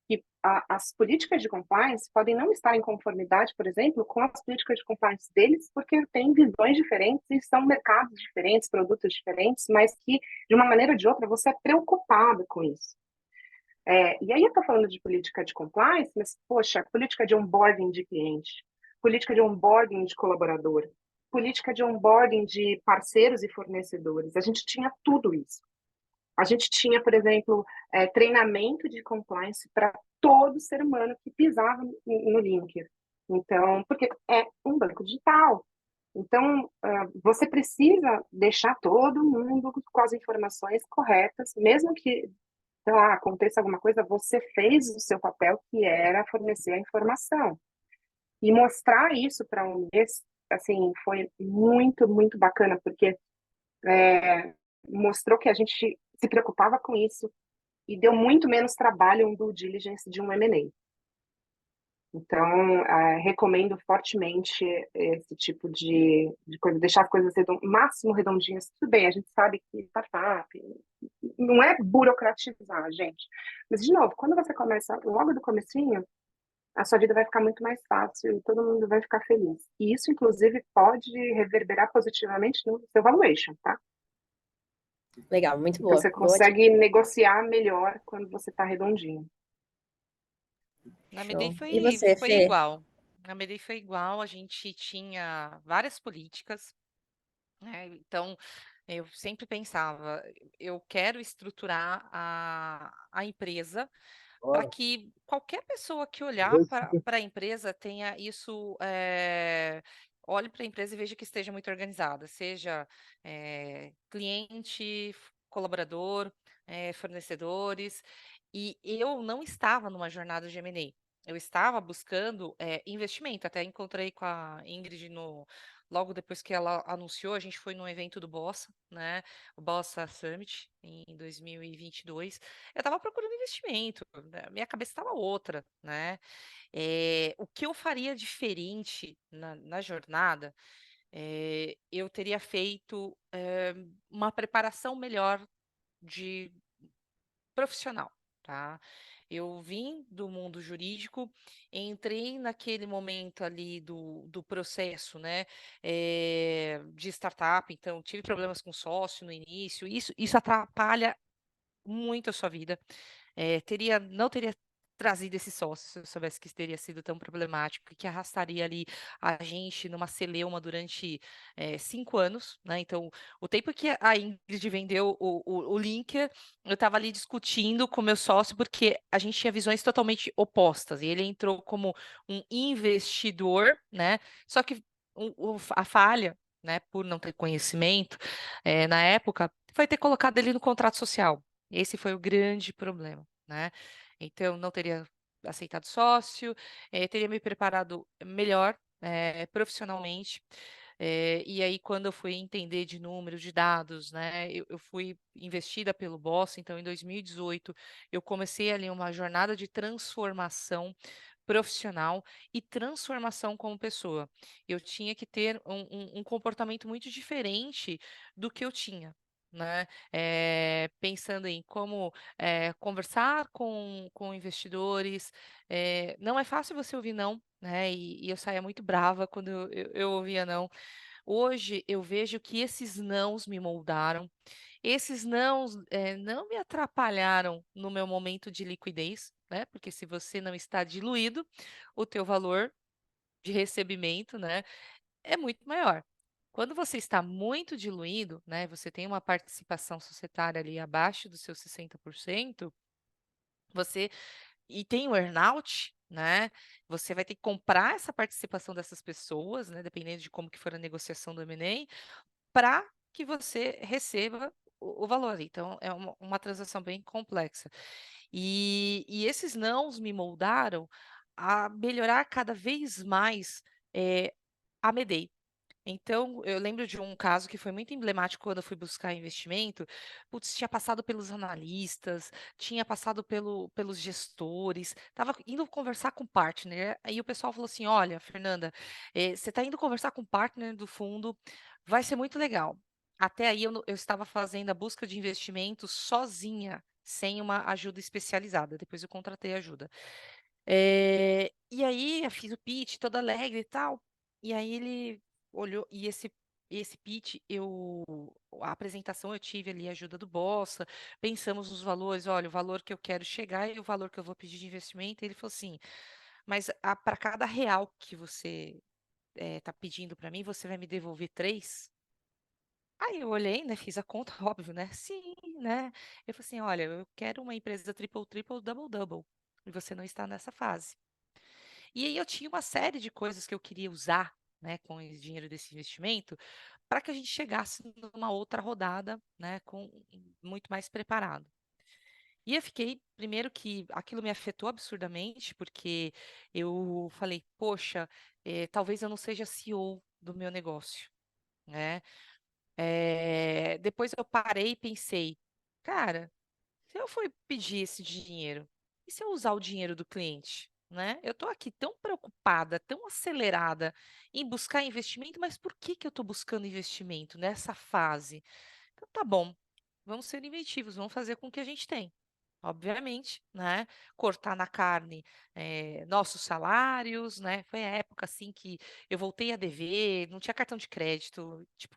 Que as políticas de compliance podem não estar em conformidade, por exemplo, com as políticas de compliance deles, porque têm visões diferentes e são mercados diferentes, produtos diferentes, mas que, de uma maneira ou de outra, você é preocupado com isso. E aí eu estou falando de política de compliance, mas, poxa, política de onboarding de cliente, política de onboarding de colaborador, política de onboarding de parceiros e fornecedores. A gente tinha tudo isso. A gente tinha, por exemplo, treinamento de compliance para todo ser humano que pisava no Linker. Então, porque é um banco digital. Então, você precisa deixar todo mundo com as informações corretas, mesmo que, sei lá, aconteça alguma coisa, você fez o seu papel, que era fornecer a informação. E mostrar isso para um mês, assim, foi muito, muito bacana, porque mostrou que a gente se preocupava com isso e deu muito menos trabalho um due diligence de um M&A. Então, recomendo fortemente esse tipo de coisa, deixar as coisas máximo redondinhas. Tudo bem, a gente sabe que startup não é burocratizar, gente. Mas, de novo, quando você começa logo do comecinho, a sua vida vai ficar muito mais fácil e todo mundo vai ficar feliz. E isso, inclusive, pode reverberar positivamente no seu valuation, tá? Legal, muito Então, boa. você Boa. consegue negociar melhor quando você está redondinho. Na Medei Show. E você, foi Fê? igual. Na Medei foi igual, a gente tinha várias políticas, né? Então, eu sempre pensava, eu quero estruturar a empresa para que qualquer pessoa que olhar para a empresa tenha isso, olhe para a empresa e veja que esteja muito organizada, seja cliente, colaborador, fornecedores. E eu não estava numa jornada de M&A. Eu estava buscando investimento. Até encontrei com a Ingrid logo depois que ela anunciou, a gente foi num evento do Bossa, né? O Bossa Summit em 2022. Eu estava procurando investimento, né, minha cabeça estava outra, né? O que eu faria diferente na jornada, eu teria feito uma preparação melhor de profissional, tá? Eu vim do mundo jurídico, entrei naquele momento ali do processo, né, de startup, então tive problemas com sócio no início, isso atrapalha muito a sua vida. Não teria trazido esse sócio se eu soubesse que isso teria sido tão problemático e que arrastaria ali a gente numa celeuma durante 5 anos, né? Então, o tempo que a Ingrid vendeu o Linker, eu estava ali discutindo com meu sócio porque a gente tinha visões totalmente opostas. E ele entrou como um investidor, né? Só que a falha, né, por não ter conhecimento, na época, foi ter colocado ele no contrato social. Esse foi o grande problema, né? Então, não teria aceitado sócio, teria me preparado melhor, profissionalmente. E aí, quando eu fui entender de números, de dados, né, eu fui investida pelo Boss, então em 2018 eu comecei ali uma jornada de transformação profissional e transformação como pessoa. Eu tinha que ter um comportamento muito diferente do que eu tinha, né? Pensando em como conversar com investidores. Não é fácil você ouvir não, né? E eu saía muito brava quando eu ouvia não. Hoje eu vejo que esses nãos me moldaram. Esses nãos não me atrapalharam no meu momento de liquidez, né? Porque se você não está diluído, o teu valor de recebimento, né, é muito maior. Quando você está muito diluído, né, você tem uma participação societária ali abaixo dos seus 60%, você e tem o earnout, né? Você vai ter que comprar essa participação dessas pessoas, né, dependendo de como que for a negociação do M&A, para que você receba o valor. Então, é uma transação bem complexa. E esses nãos me moldaram a melhorar cada vez mais a Medei. Então, eu lembro de um caso que foi muito emblemático quando eu fui buscar investimento. Putz, tinha passado pelos analistas, tinha passado pelos gestores, estava indo conversar com o partner. Aí o pessoal falou assim: Olha, Fernanda, você está indo conversar com o partner do fundo, vai ser muito legal. Até aí eu estava fazendo a busca de investimentos sozinha, sem uma ajuda especializada. Depois eu contratei ajuda. E aí eu fiz o pitch toda alegre e tal. E aí ele olhou, e esse pitch, a apresentação eu tive ali a ajuda do Bossa, pensamos nos valores, olha, o valor que eu quero chegar e o valor que eu vou pedir de investimento. E ele falou assim, mas para cada real que você está pedindo para mim, você vai me devolver 3? Aí eu olhei, né, fiz a conta, óbvio, né? Sim, né? Eu falei assim, olha, eu quero uma empresa triple, triple, double, double. E você não está nessa fase. E aí eu tinha uma série de coisas que eu queria usar, né, com o dinheiro desse investimento, para que a gente chegasse numa outra rodada, né, com muito mais preparado. E eu fiquei, primeiro que aquilo me afetou absurdamente, porque eu falei, poxa, talvez eu não seja CEO do meu negócio, né? Depois eu parei e pensei, cara, se eu for pedir esse dinheiro, e se eu usar o dinheiro do cliente? Né? Eu estou aqui tão preocupada, tão acelerada em buscar investimento, mas por que que eu estou buscando investimento nessa fase? Então, tá bom, vamos ser inventivos, vamos fazer com o que a gente tem. Obviamente, né? Cortar na carne nossos salários, né? Foi a época assim que eu voltei a dever, não tinha cartão de crédito, tipo,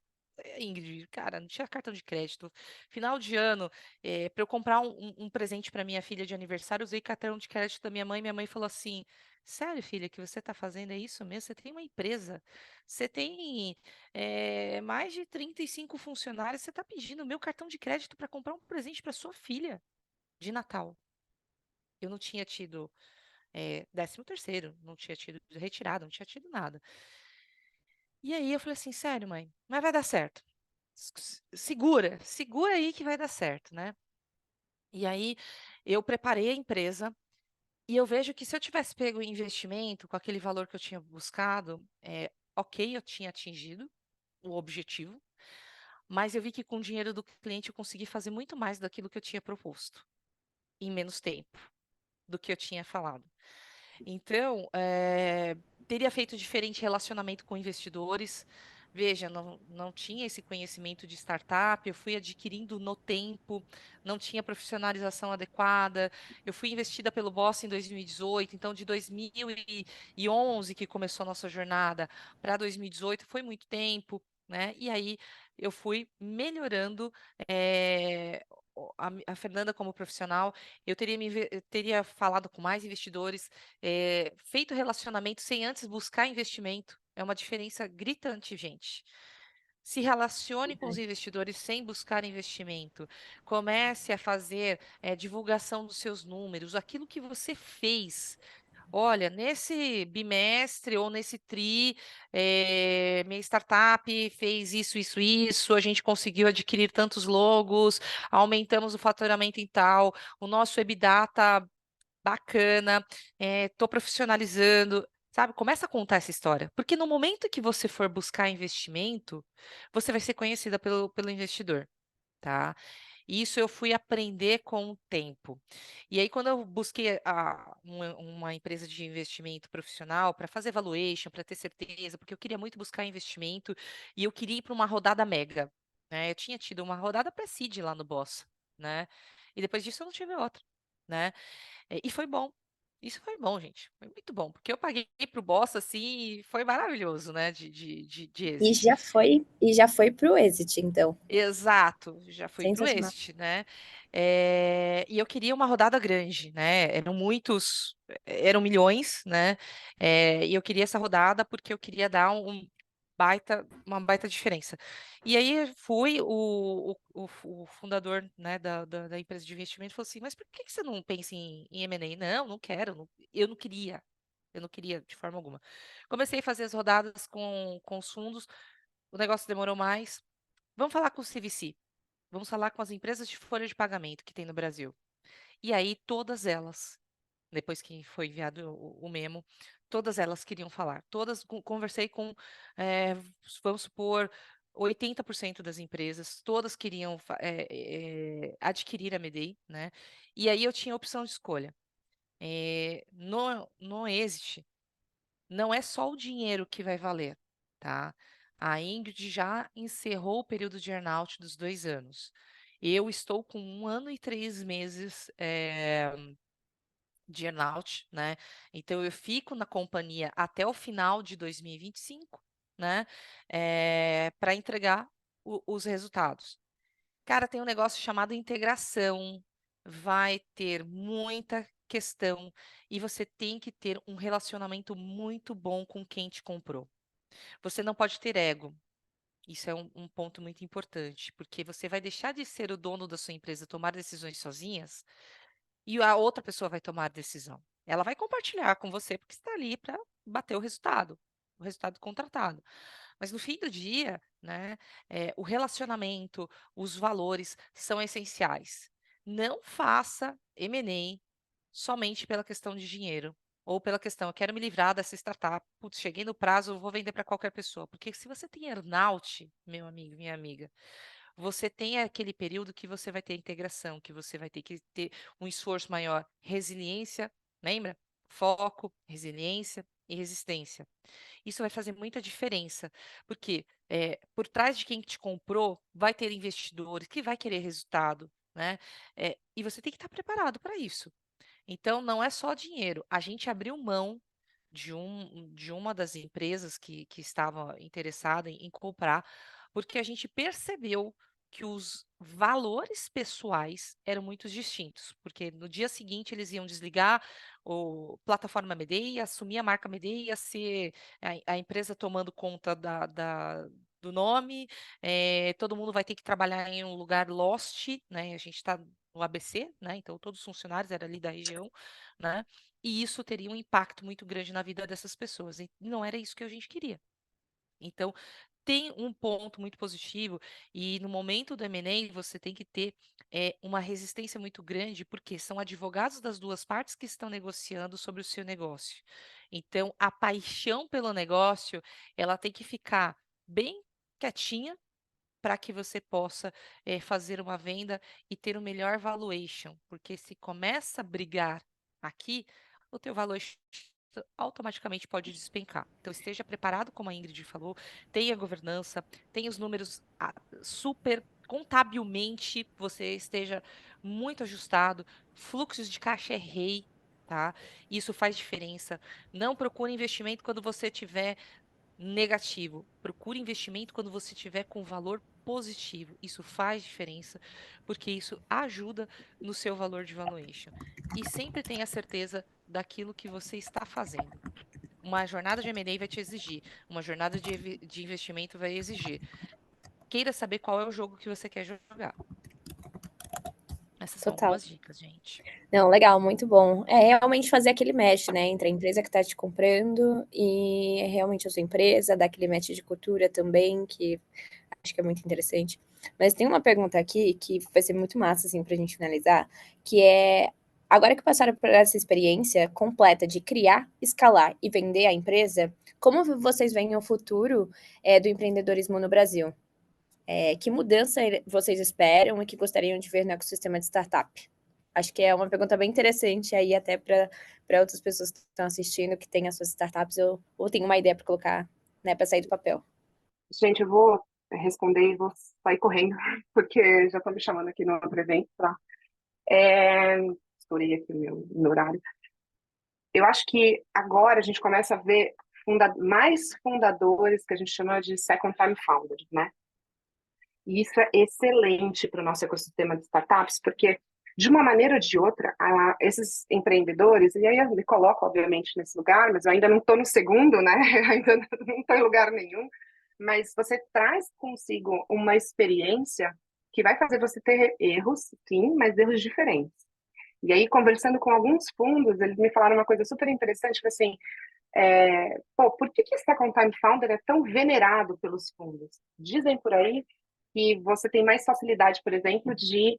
Ingrid, cara, não tinha cartão de crédito. Final de ano, para eu comprar um presente para minha filha de aniversário, eu usei cartão de crédito da minha mãe. Minha mãe falou assim: Sério, filha, que você está fazendo é isso mesmo? Você tem uma empresa, você tem mais de 35 funcionários, você está pedindo o meu cartão de crédito para comprar um presente para sua filha de Natal. Eu não tinha tido 13º, não tinha tido retirada, não tinha tido nada. E aí eu falei assim, sério, mãe, mas vai dar certo. Segura, segura aí que vai dar certo, né? E aí eu preparei a empresa e eu vejo que se eu tivesse pego o investimento com aquele valor que eu tinha buscado, ok, eu tinha atingido o objetivo, mas eu vi que com o dinheiro do cliente eu consegui fazer muito mais daquilo que eu tinha proposto, em menos tempo do que eu tinha falado. Então, teria feito diferente relacionamento com investidores. Veja, não tinha esse conhecimento de startup, eu fui adquirindo no tempo, não tinha profissionalização adequada. Eu fui investida pelo Boss em 2018, então de 2011 que começou a nossa jornada para 2018 foi muito tempo, né? E aí eu fui melhorando a Fernanda como profissional. Eu teria falado com mais investidores, feito relacionamento sem antes buscar investimento. É uma diferença gritante, gente. Se relacione com os investidores sem buscar investimento. Comece a fazer divulgação dos seus números, aquilo que você fez. Olha, nesse bimestre ou nesse tri, minha startup fez isso, isso, isso, a gente conseguiu adquirir tantos logos, aumentamos o faturamento em tal, o nosso EBITDA tá bacana, estou profissionalizando, sabe? Começa a contar essa história, porque no momento que você for buscar investimento, você vai ser conhecida pelo investidor, tá? Isso eu fui aprender com o tempo. E aí, quando eu busquei uma empresa de investimento profissional para fazer valuation, para ter certeza, porque eu queria muito buscar investimento e eu queria ir para uma rodada mega, né? Eu tinha tido uma rodada pré-seed lá no Boss, né? E depois disso eu não tive outra, né? E foi bom. Isso foi bom, gente. Foi muito bom, porque eu paguei pro boss assim e foi maravilhoso, né? De E êxito. já foi para o exit, então. Exato, já fui pro Sensacional. exit, né? E eu queria uma rodada grande, né? Eram milhões, né? E eu queria essa rodada porque eu queria dar uma baita diferença. E aí fui, o fundador, né, da empresa de investimento falou assim, mas por que você não pensa em M&A? Não, não quero, eu não queria de forma alguma. Comecei a fazer as rodadas com os fundos, o negócio demorou mais. Vamos falar com o CVC. Vamos falar com as empresas de folha de pagamento que tem no Brasil. E aí, todas elas, depois que foi enviado o memo, todas elas queriam falar. Todas, conversei com, vamos supor, 80% das empresas, todas queriam adquirir a Medei, né? E aí eu tinha opção de escolha. No Exit, não é só o dinheiro que vai valer, tá? A Ingrid já encerrou o período de earnout dos 2 anos. Eu estou com 1 ano e 3 meses de earnout, né? Então eu fico na companhia até o final de 2025, né? Para entregar os resultados. Cara, tem um negócio chamado integração. Vai ter muita questão e você tem que ter um relacionamento muito bom com quem te comprou. Você não pode ter ego. Isso é um ponto muito importante, porque você vai deixar de ser o dono da sua empresa, tomar decisões sozinhas, e a outra pessoa vai tomar a decisão. Ela vai compartilhar com você, porque está ali para bater o resultado contratado. Mas no fim do dia, né, o relacionamento, os valores são essenciais. Não faça M&A somente pela questão de dinheiro ou pela questão, eu quero me livrar dessa startup, putz, cheguei no prazo, eu vou vender para qualquer pessoa. Porque se você tem earnout, meu amigo, minha amiga, você tem aquele período que você vai ter integração, que você vai ter que ter um esforço maior, resiliência, lembra? Foco, resiliência e resistência. Isso vai fazer muita diferença, porque por trás de quem te comprou vai ter investidores que vai querer resultado, né? E você tem que estar preparado para isso. Então, não é só dinheiro. A gente abriu mão de uma das empresas que estava interessada em comprar, porque a gente percebeu que os valores pessoais eram muito distintos, porque no dia seguinte eles iam desligar o plataforma Medei, assumir a marca Medei, ia ser a empresa tomando conta do nome, todo mundo vai ter que trabalhar em um lugar lost, né? A gente está no ABC, né? Então todos os funcionários eram ali da região, né? E isso teria um impacto muito grande na vida dessas pessoas. E não era isso que a gente queria. Então, tem um ponto muito positivo, e no momento do M&A você tem que ter uma resistência muito grande, porque são advogados das duas partes que estão negociando sobre o seu negócio. Então, a paixão pelo negócio, ela tem que ficar bem quietinha para que você possa fazer uma venda e ter o melhor valuation, porque se começa a brigar aqui, o teu valuation automaticamente pode despencar. Então esteja preparado, como a Ingrid falou, tenha governança, tenha os números super contabilmente, você esteja muito ajustado, fluxos de caixa é rei, tá? Isso faz diferença. Não procure investimento quando você tiver negativo. Procure investimento quando você tiver com valor positivo. Isso faz diferença, porque isso ajuda no seu valor de valuation. E sempre tenha certeza daquilo que você está fazendo. Uma jornada de M&A vai te exigir, uma jornada de investimento vai exigir. Queira saber qual é o jogo que você quer jogar. Essas são Total. algumas dicas, gente. Não, legal, muito bom. É realmente fazer aquele match, né, entre a empresa que está te comprando e realmente a sua empresa, dar aquele match de cultura também, que acho que é muito interessante. Mas tem uma pergunta aqui que vai ser muito massa, assim, para a gente finalizar, que é, agora que passaram por essa experiência completa de criar, escalar e vender a empresa, como vocês veem o futuro do empreendedorismo no Brasil? Que mudança vocês esperam e que gostariam de ver no ecossistema de startup? Acho que é uma pergunta bem interessante aí até para outras pessoas que estão assistindo, que têm as suas startups ou têm uma ideia para colocar, né, para sair do papel. Gente, eu vou responder e vou sair correndo, porque já estão me chamando aqui no outro evento, tá? Estourei aqui o meu horário. Eu acho que agora a gente começa a ver mais fundadores que a gente chama de second time founders, né? E isso é excelente para o nosso ecossistema de startups, porque de uma maneira ou de outra, esses empreendedores, e aí eu me coloco, obviamente, nesse lugar, mas eu ainda não estou no segundo, né? Ainda não estou em lugar nenhum, mas você traz consigo uma experiência que vai fazer você ter erros, sim, mas erros diferentes. E aí, conversando com alguns fundos, eles me falaram uma coisa super interessante, que assim, por que esse Second Time Founder é tão venerado pelos fundos? Dizem por aí que você tem mais facilidade, por exemplo, de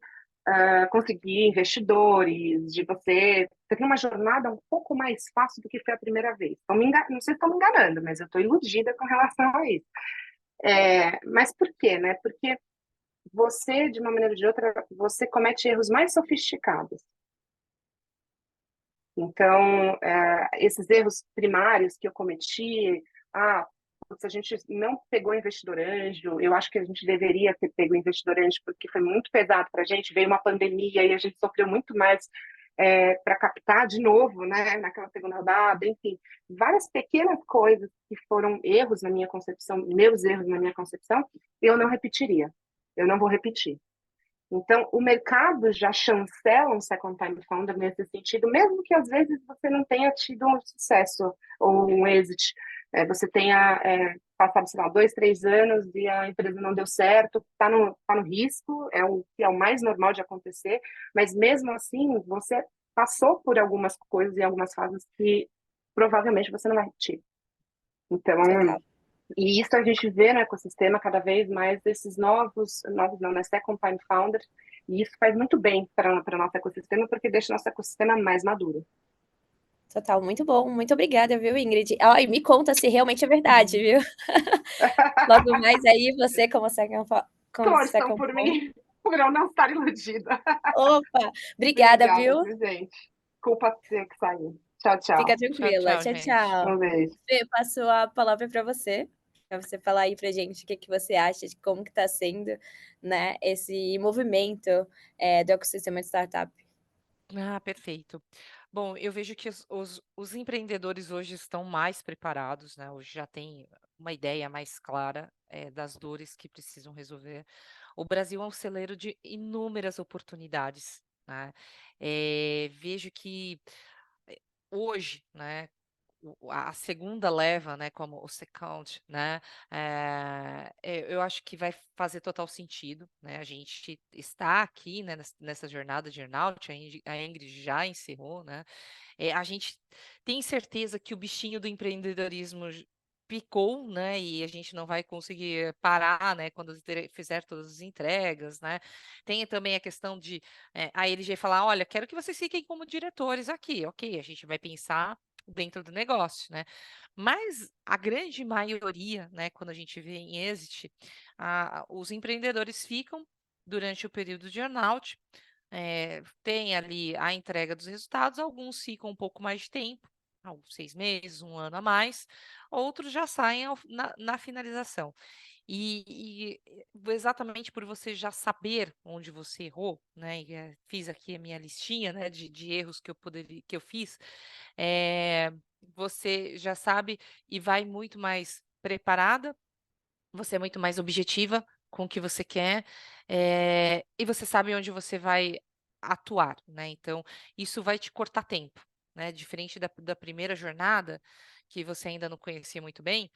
conseguir investidores, de você ter uma jornada um pouco mais fácil do que foi a primeira vez. Não sei se estão me enganando, mas eu estou iludida com relação a isso. Mas por quê, né? Porque você, de uma maneira ou de outra, você comete erros mais sofisticados. Então, esses erros primários que eu cometi, a gente não pegou investidor anjo, eu acho que a gente deveria ter pego investidor anjo, porque foi muito pesado para a gente, veio uma pandemia e a gente sofreu muito mais para captar de novo, né, naquela segunda rodada, enfim, várias pequenas coisas que foram erros na minha concepção, meus erros na minha concepção, eu não repetiria, eu não vou repetir. Então, o mercado já chancela um second time founder nesse sentido, mesmo que às vezes você não tenha tido um sucesso ou um exit. Você tenha passado, sei lá, 2, 3 anos e a empresa não deu certo, está no risco, que é o mais normal de acontecer, mas mesmo assim, você passou por algumas coisas e algumas fases que provavelmente você não vai repetir. Então, e isso a gente vê no ecossistema cada vez mais desses novos não, né, second time founders, e isso faz muito bem para o nosso ecossistema, porque deixa o nosso ecossistema mais maduro. Total, muito bom. Muito obrigada, viu, Ingrid? E me conta se realmente é verdade, viu? Logo mais aí, você como Torçam por mim, por eu não estar iludida. Opa, obrigada, viu? Gente. Culpa ter que sair. Tchau, tchau. Fica tranquila. Tchau, tchau. Um beijo. Fê, passo a palavra para você falar aí pra gente o que você acha de como que está sendo, né, esse movimento do ecossistema de startup. Perfeito. Bom, eu vejo que os empreendedores hoje estão mais preparados, né? Hoje já tem uma ideia mais clara das dores que precisam resolver. O Brasil é um celeiro de inúmeras oportunidades, né? Vejo que hoje, né, a segunda leva, né, como o second, né, eu acho que vai fazer total sentido, né, a gente está aqui, né, nessa jornada de earnout, a Ingrid já encerrou, né, a gente tem certeza que o bichinho do empreendedorismo picou, né, e a gente não vai conseguir parar, né, quando fizer todas as entregas, né. Tem também a questão de a LG falar: olha, quero que vocês fiquem como diretores aqui, ok, a gente vai pensar dentro do negócio, né. Mas a grande maioria, né, quando a gente vê em exit, os empreendedores ficam durante o período de earnout, tem ali a entrega dos resultados, alguns ficam um pouco mais de tempo, 6 meses, 1 ano a mais, outros já saem na finalização. Exatamente por você já saber onde você errou, né, fiz aqui a minha listinha, né, de erros que eu fiz, você já sabe e vai muito mais preparada, você é muito mais objetiva com o que você quer, e você sabe onde você vai atuar, né, então isso vai te cortar tempo, né, diferente da primeira jornada, que você ainda não conhecia muito bem,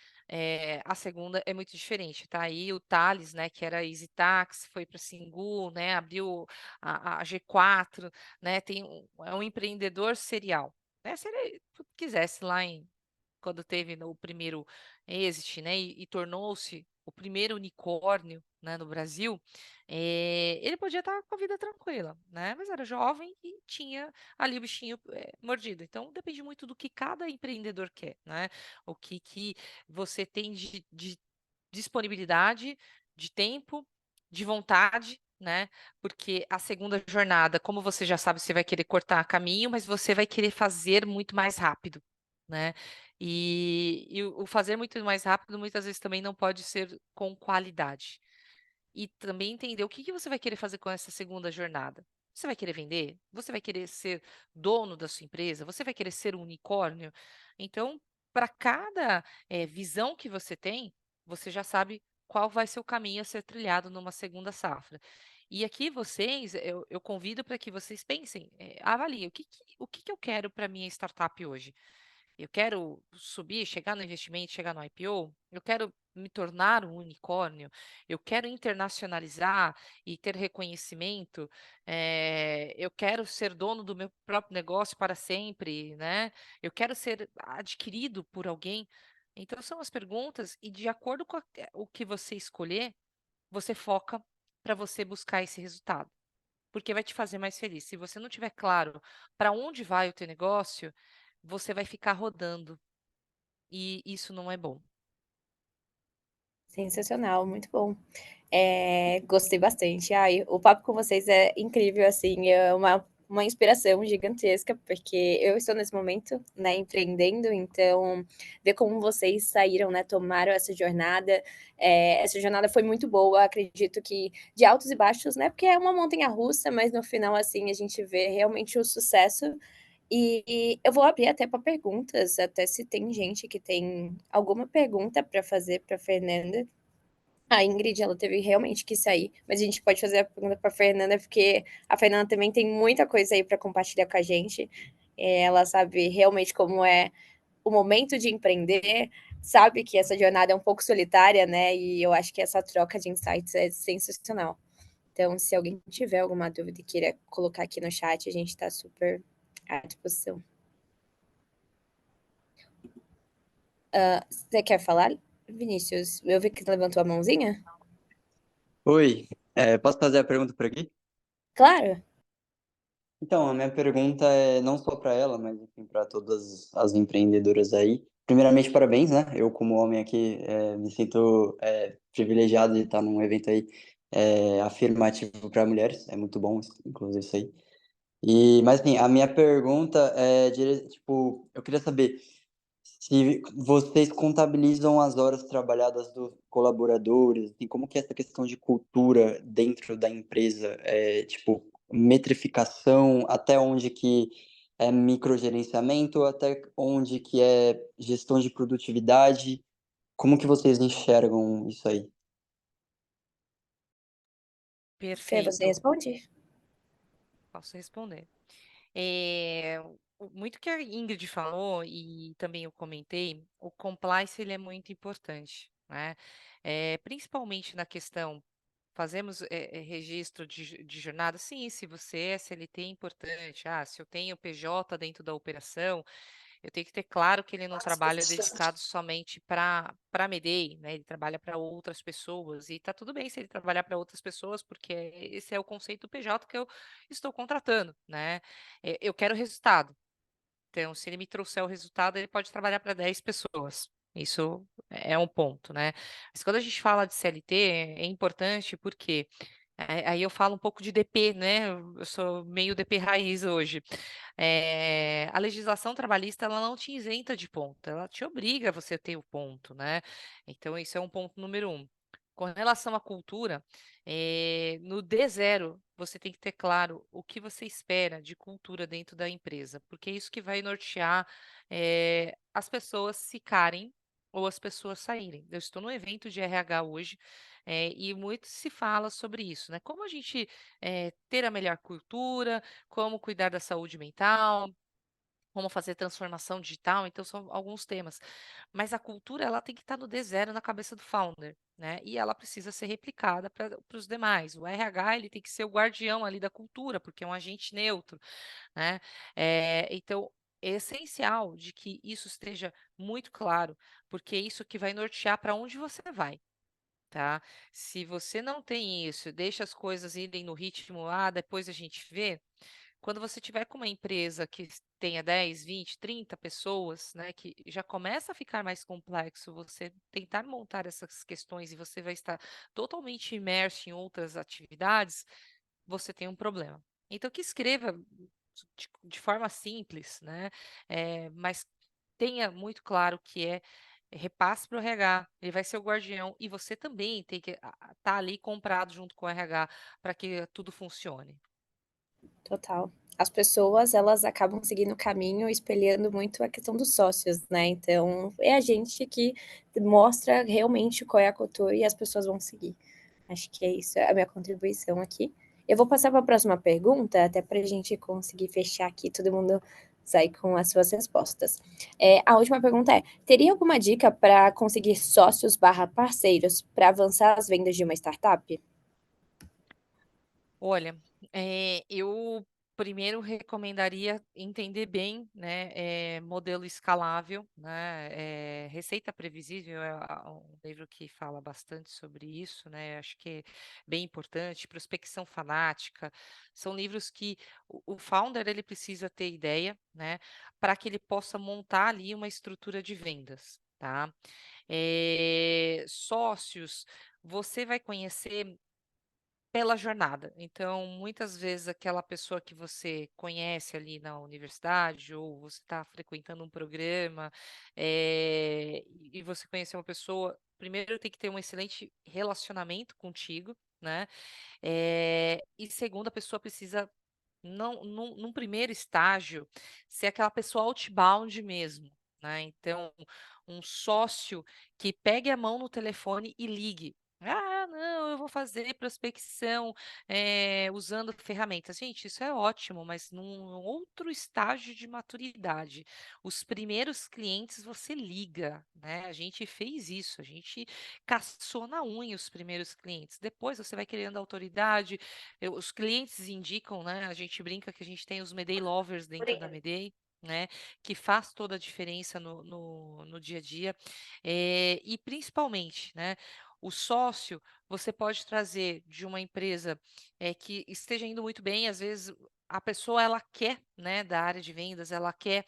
a segunda é muito diferente, tá aí o Thales, né, que era EasyTax, foi para Singu, né, abriu a G4, né, é um empreendedor serial, né, se ele quisesse lá quando teve o primeiro exit, né, e tornou-se o primeiro unicórnio, né, no Brasil, ele podia estar com a vida tranquila, né, mas era jovem e tinha ali o bichinho mordido. Então depende muito do que cada empreendedor quer, né, o que você tem de disponibilidade, de tempo, de vontade, né? Porque a segunda jornada, como você já sabe, você vai querer cortar caminho, mas você vai querer fazer muito mais rápido, né? E o fazer muito mais rápido muitas vezes também não pode ser com qualidade. E também entender o que você vai querer fazer com essa segunda jornada. Você vai querer vender? Você vai querer ser dono da sua empresa? Você vai querer ser um unicórnio? Então, para cada visão que você tem, você já sabe qual vai ser o caminho a ser trilhado numa segunda safra. E aqui eu convido para que vocês pensem, avaliem o que eu quero para minha startup hoje. Eu quero subir, chegar no investimento, chegar no IPO, eu quero me tornar um unicórnio, eu quero internacionalizar e ter reconhecimento, eu quero ser dono do meu próprio negócio para sempre, né? Eu quero ser adquirido por alguém. Então, são as perguntas, e de acordo com o que você escolher, você foca para você buscar esse resultado, porque vai te fazer mais feliz. Se você não tiver claro para onde vai o teu negócio, você vai ficar rodando e isso não é bom. Sensacional, muito bom. Gostei bastante. Ai, o papo com vocês é incrível, assim, é uma inspiração gigantesca, porque eu estou nesse momento, né, empreendendo, então ver como vocês saíram, né, tomaram essa jornada foi muito boa, acredito que de altos e baixos, né, porque é uma montanha-russa, mas no final, assim, a gente vê realmente o sucesso. E eu vou abrir até para perguntas, até se tem gente que tem alguma pergunta para fazer para Fernanda. A Ingrid, ela teve realmente que sair, mas a gente pode fazer a pergunta para a Fernanda, porque a Fernanda também tem muita coisa aí para compartilhar com a gente. Ela sabe realmente como é o momento de empreender, sabe que essa jornada é um pouco solitária, né? E eu acho que essa troca de insights é sensacional. Então, se alguém tiver alguma dúvida e queira colocar aqui no chat, a gente está super à disposição. Você quer falar, Vinícius? Eu vi que você levantou a mãozinha. Oi, posso fazer a pergunta por aqui? Claro. Então, a minha pergunta é não só para ela, mas enfim, para todas as empreendedoras aí. Primeiramente, parabéns, né? Eu, como homem aqui, me sinto privilegiado de estar num evento aí afirmativo para mulheres. É muito bom, inclusive, isso aí. Mas, assim, a minha pergunta tipo, eu queria saber se vocês contabilizam as horas trabalhadas dos colaboradores, assim, como que é essa questão de cultura dentro da empresa, tipo, metrificação, até onde que é microgerenciamento, até onde que é gestão de produtividade, como que vocês enxergam isso aí? Fê, você Perfeito, responde? posso responder. Muito que a Ingrid falou e também eu comentei, o compliance ele é muito importante, né? Principalmente na questão, fazemos registro de jornada, sim, se você é CLT é importante, se eu tenho PJ dentro da operação, eu tenho que ter claro que ele não trabalha dedicado somente para Medei, né? Ele trabalha para outras pessoas e tá tudo bem se ele trabalhar para outras pessoas, porque esse é o conceito do PJ que eu estou contratando, né? Eu quero resultado. Então, se ele me trouxer o resultado, ele pode trabalhar para 10 pessoas. Isso é um ponto, né? Mas quando a gente fala de CLT, é importante porque aí eu falo um pouco de DP, né? Eu sou meio DP raiz hoje. A legislação trabalhista ela não te isenta de ponto, ela te obriga a você ter o ponto, né? Então, isso é um ponto número um. Com relação à cultura, no D0, você tem que ter claro o que você espera de cultura dentro da empresa, porque é isso que vai nortear as pessoas ficarem ou as pessoas saírem. Eu estou no evento de RH hoje, e muito se fala sobre isso, né? Como a gente ter a melhor cultura, como cuidar da saúde mental, como fazer transformação digital, então são alguns temas. Mas a cultura, ela tem que estar no D0 na cabeça do founder, né? E ela precisa ser replicada para os demais. O RH, ele tem que ser o guardião ali da cultura, porque é um agente neutro, né? Então, é essencial de que isso esteja muito claro, porque é isso que vai nortear para onde você vai. Tá? Se você não tem isso, deixa as coisas irem no ritmo, depois a gente vê, quando você tiver com uma empresa que tenha 10, 20, 30 pessoas, né, que já começa a ficar mais complexo você tentar montar essas questões e você vai estar totalmente imerso em outras atividades, você tem um problema. Então, que escreva de forma simples, né, mas tenha muito claro que repasse para o RH, ele vai ser o guardião e você também tem que estar ali comprado junto com o RH para que tudo funcione. Total. As pessoas, elas acabam seguindo o caminho, espelhando muito a questão dos sócios, né? Então, é a gente que mostra realmente qual é a cultura e as pessoas vão seguir. Acho que é isso, é a minha contribuição aqui. Eu vou passar para a próxima pergunta, até para a gente conseguir fechar aqui, todo mundo sair com as suas respostas. A última pergunta é: teria alguma dica para conseguir sócios barra parceiros para avançar as vendas de uma startup? Olha, eu primeiro recomendaria entender bem, né, modelo escalável, né, Receita Previsível é um livro que fala bastante sobre isso, né, acho que é bem importante, Prospecção Fanática, são livros que o founder ele precisa ter ideia, né, para que ele possa montar ali uma estrutura de vendas, tá? Sócios, você vai conhecer pela jornada. Então, muitas vezes aquela pessoa que você conhece ali na universidade, ou você está frequentando um programa, e você conhece uma pessoa, primeiro tem que ter um excelente relacionamento contigo, né? E segundo, a pessoa precisa, não, num primeiro estágio, ser aquela pessoa outbound mesmo, né? Então, um sócio que pegue a mão no telefone e ligue. Não, eu vou fazer prospecção usando ferramentas. Gente, isso é ótimo, mas num outro estágio de maturidade. Os primeiros clientes você liga, né? A gente fez isso, a gente caçou na unha os primeiros clientes. Depois você vai criando autoridade, os clientes indicam, né? A gente brinca que a gente tem os Medei Lovers dentro da Medei, né? Que faz toda a diferença no dia a dia. E principalmente, né? O sócio, você pode trazer de uma empresa que esteja indo muito bem, às vezes a pessoa ela quer, né, da área de vendas, ela quer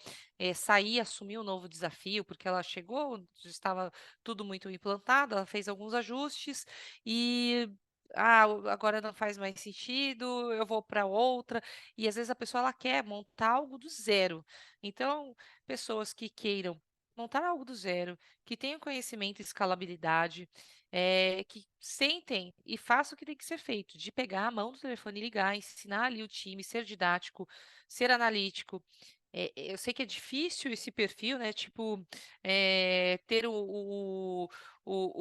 sair, assumir um novo desafio, porque ela chegou, estava tudo muito implantado, ela fez alguns ajustes e agora não faz mais sentido, eu vou para outra. E às vezes a pessoa ela quer montar algo do zero. Então, pessoas que queiram montar algo do zero, que tenham conhecimento e escalabilidade, que sentem e façam o que tem que ser feito, de pegar a mão do telefone e ligar, ensinar ali o time, ser didático, ser analítico, eu sei que é difícil esse perfil, né? Tipo, ter o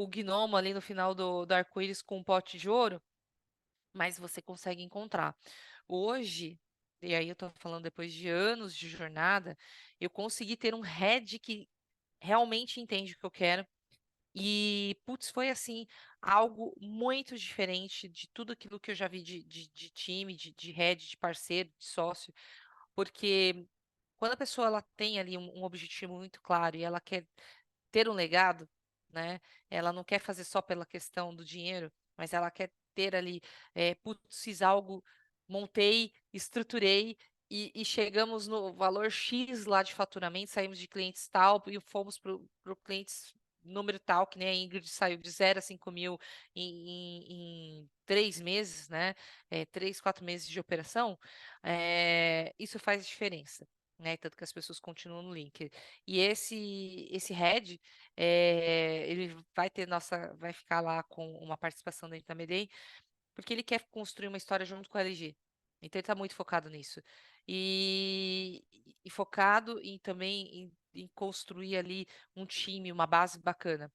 gnomo ali no final do arco-íris com um pote de ouro, mas você consegue encontrar. Hoje, e aí eu tô falando depois de anos de jornada, eu consegui ter um head que realmente entende o que eu quero. E, putz, foi assim, algo muito diferente de tudo aquilo que eu já vi de time, de head, de parceiro, de sócio, porque quando a pessoa ela tem ali um objetivo muito claro e ela quer ter um legado, né? Ela não quer fazer só pela questão do dinheiro, mas ela quer ter ali, putz, fiz algo, montei, estruturei e chegamos no valor X lá de faturamento, saímos de clientes tal e fomos para o clientes número tal, que nem a Ingrid saiu de 0 a 5 mil em 3 meses, né? 3, 4 meses de operação, isso faz diferença. Né, tanto que as pessoas continuam no link. E esse head, ele vai ficar lá com uma participação dentro da Medei, porque ele quer construir uma história junto com a LG. Então ele está muito focado nisso. E focado também em construir ali um time, uma base bacana.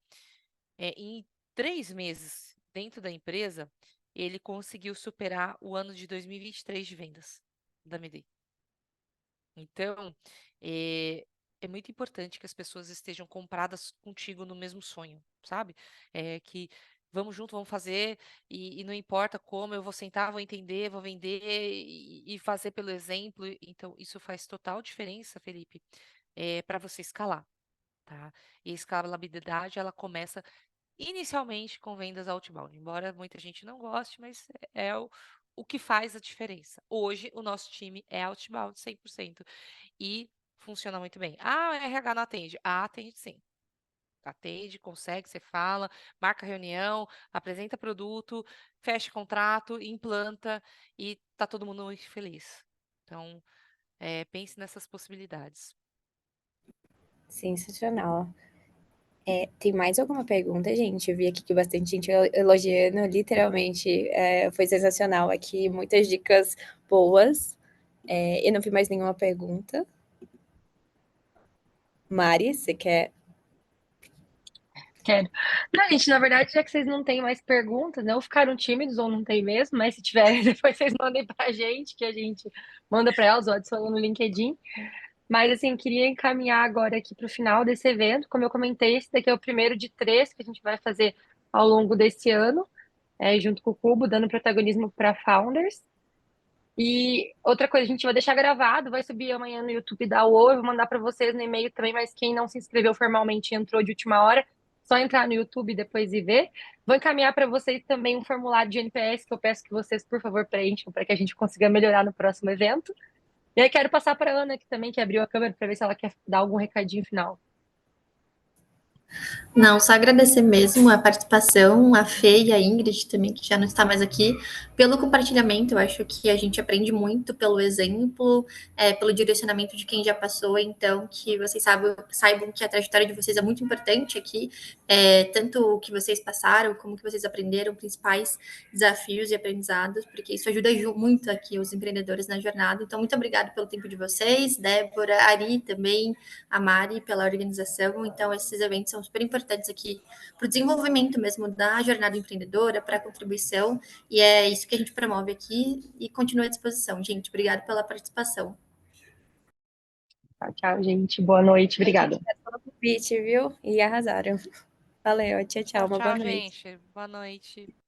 Em 3 meses dentro da empresa, ele conseguiu superar o ano de 2023 de vendas da Medei. Então, é muito importante que as pessoas estejam compradas contigo no mesmo sonho, sabe? Que vamos junto, vamos fazer, e não importa como, eu vou sentar, vou entender, vou vender e fazer pelo exemplo. Então, isso faz total diferença, Felipe, para você escalar, tá? E a escalabilidade, ela começa inicialmente com vendas outbound, embora muita gente não goste, mas é o que faz a diferença. Hoje, o nosso time é outbound 100% e funciona muito bem. Ah, o RH não atende. Ah, atende sim. Atende, consegue, você fala, marca reunião, apresenta produto, fecha contrato, implanta e tá todo mundo muito feliz. Então, pense nessas possibilidades. Sensacional. Tem mais alguma pergunta, gente? Eu vi aqui que bastante gente elogiando, literalmente, foi sensacional aqui, muitas dicas boas. Eu não vi mais nenhuma pergunta. Mari, você quer? Quero. Não, gente, na verdade, já que vocês não têm mais perguntas, né? Ou ficaram tímidos ou não tem mesmo, mas se tiverem, depois vocês mandem pra gente, que a gente manda para elas ou adiciona no LinkedIn. Mas, assim, queria encaminhar agora aqui para o final desse evento. Como eu comentei, esse daqui é o primeiro de 3 que a gente vai fazer ao longo desse ano, junto com o Cubo, dando protagonismo para founders. E outra coisa, a gente vai deixar gravado, vai subir amanhã no YouTube da UOL, eu vou mandar para vocês no e-mail também, mas quem não se inscreveu formalmente e entrou de última hora, só entrar no YouTube depois e ver. Vou encaminhar para vocês também um formulário de NPS que eu peço que vocês, por favor, preencham para que a gente consiga melhorar no próximo evento. E aí quero passar para a Ana, que também que abriu a câmera, para ver se ela quer dar algum recadinho final. Não, só agradecer mesmo a participação, a Fê e a Ingrid também, que já não está mais aqui, pelo compartilhamento. Eu acho que a gente aprende muito pelo exemplo, pelo direcionamento de quem já passou. Então, que vocês saibam que a trajetória de vocês é muito importante aqui, tanto o que vocês passaram, como o que vocês aprenderam, principais desafios e aprendizados, porque isso ajuda muito aqui os empreendedores na jornada. Então, muito obrigada pelo tempo de vocês, Débora, Ari também, a Mari, pela organização. Então, esses eventos são super importantes aqui para o desenvolvimento mesmo da jornada empreendedora, para a contribuição, e é isso que a gente promove aqui e continua à disposição. Gente, obrigada pela participação. Tchau, tchau, gente. Boa noite. Obrigada. Pelo convite, viu? E arrasaram. Valeu, tchau, tchau. Tchau, Uma boa tchau, noite. gente. Boa noite.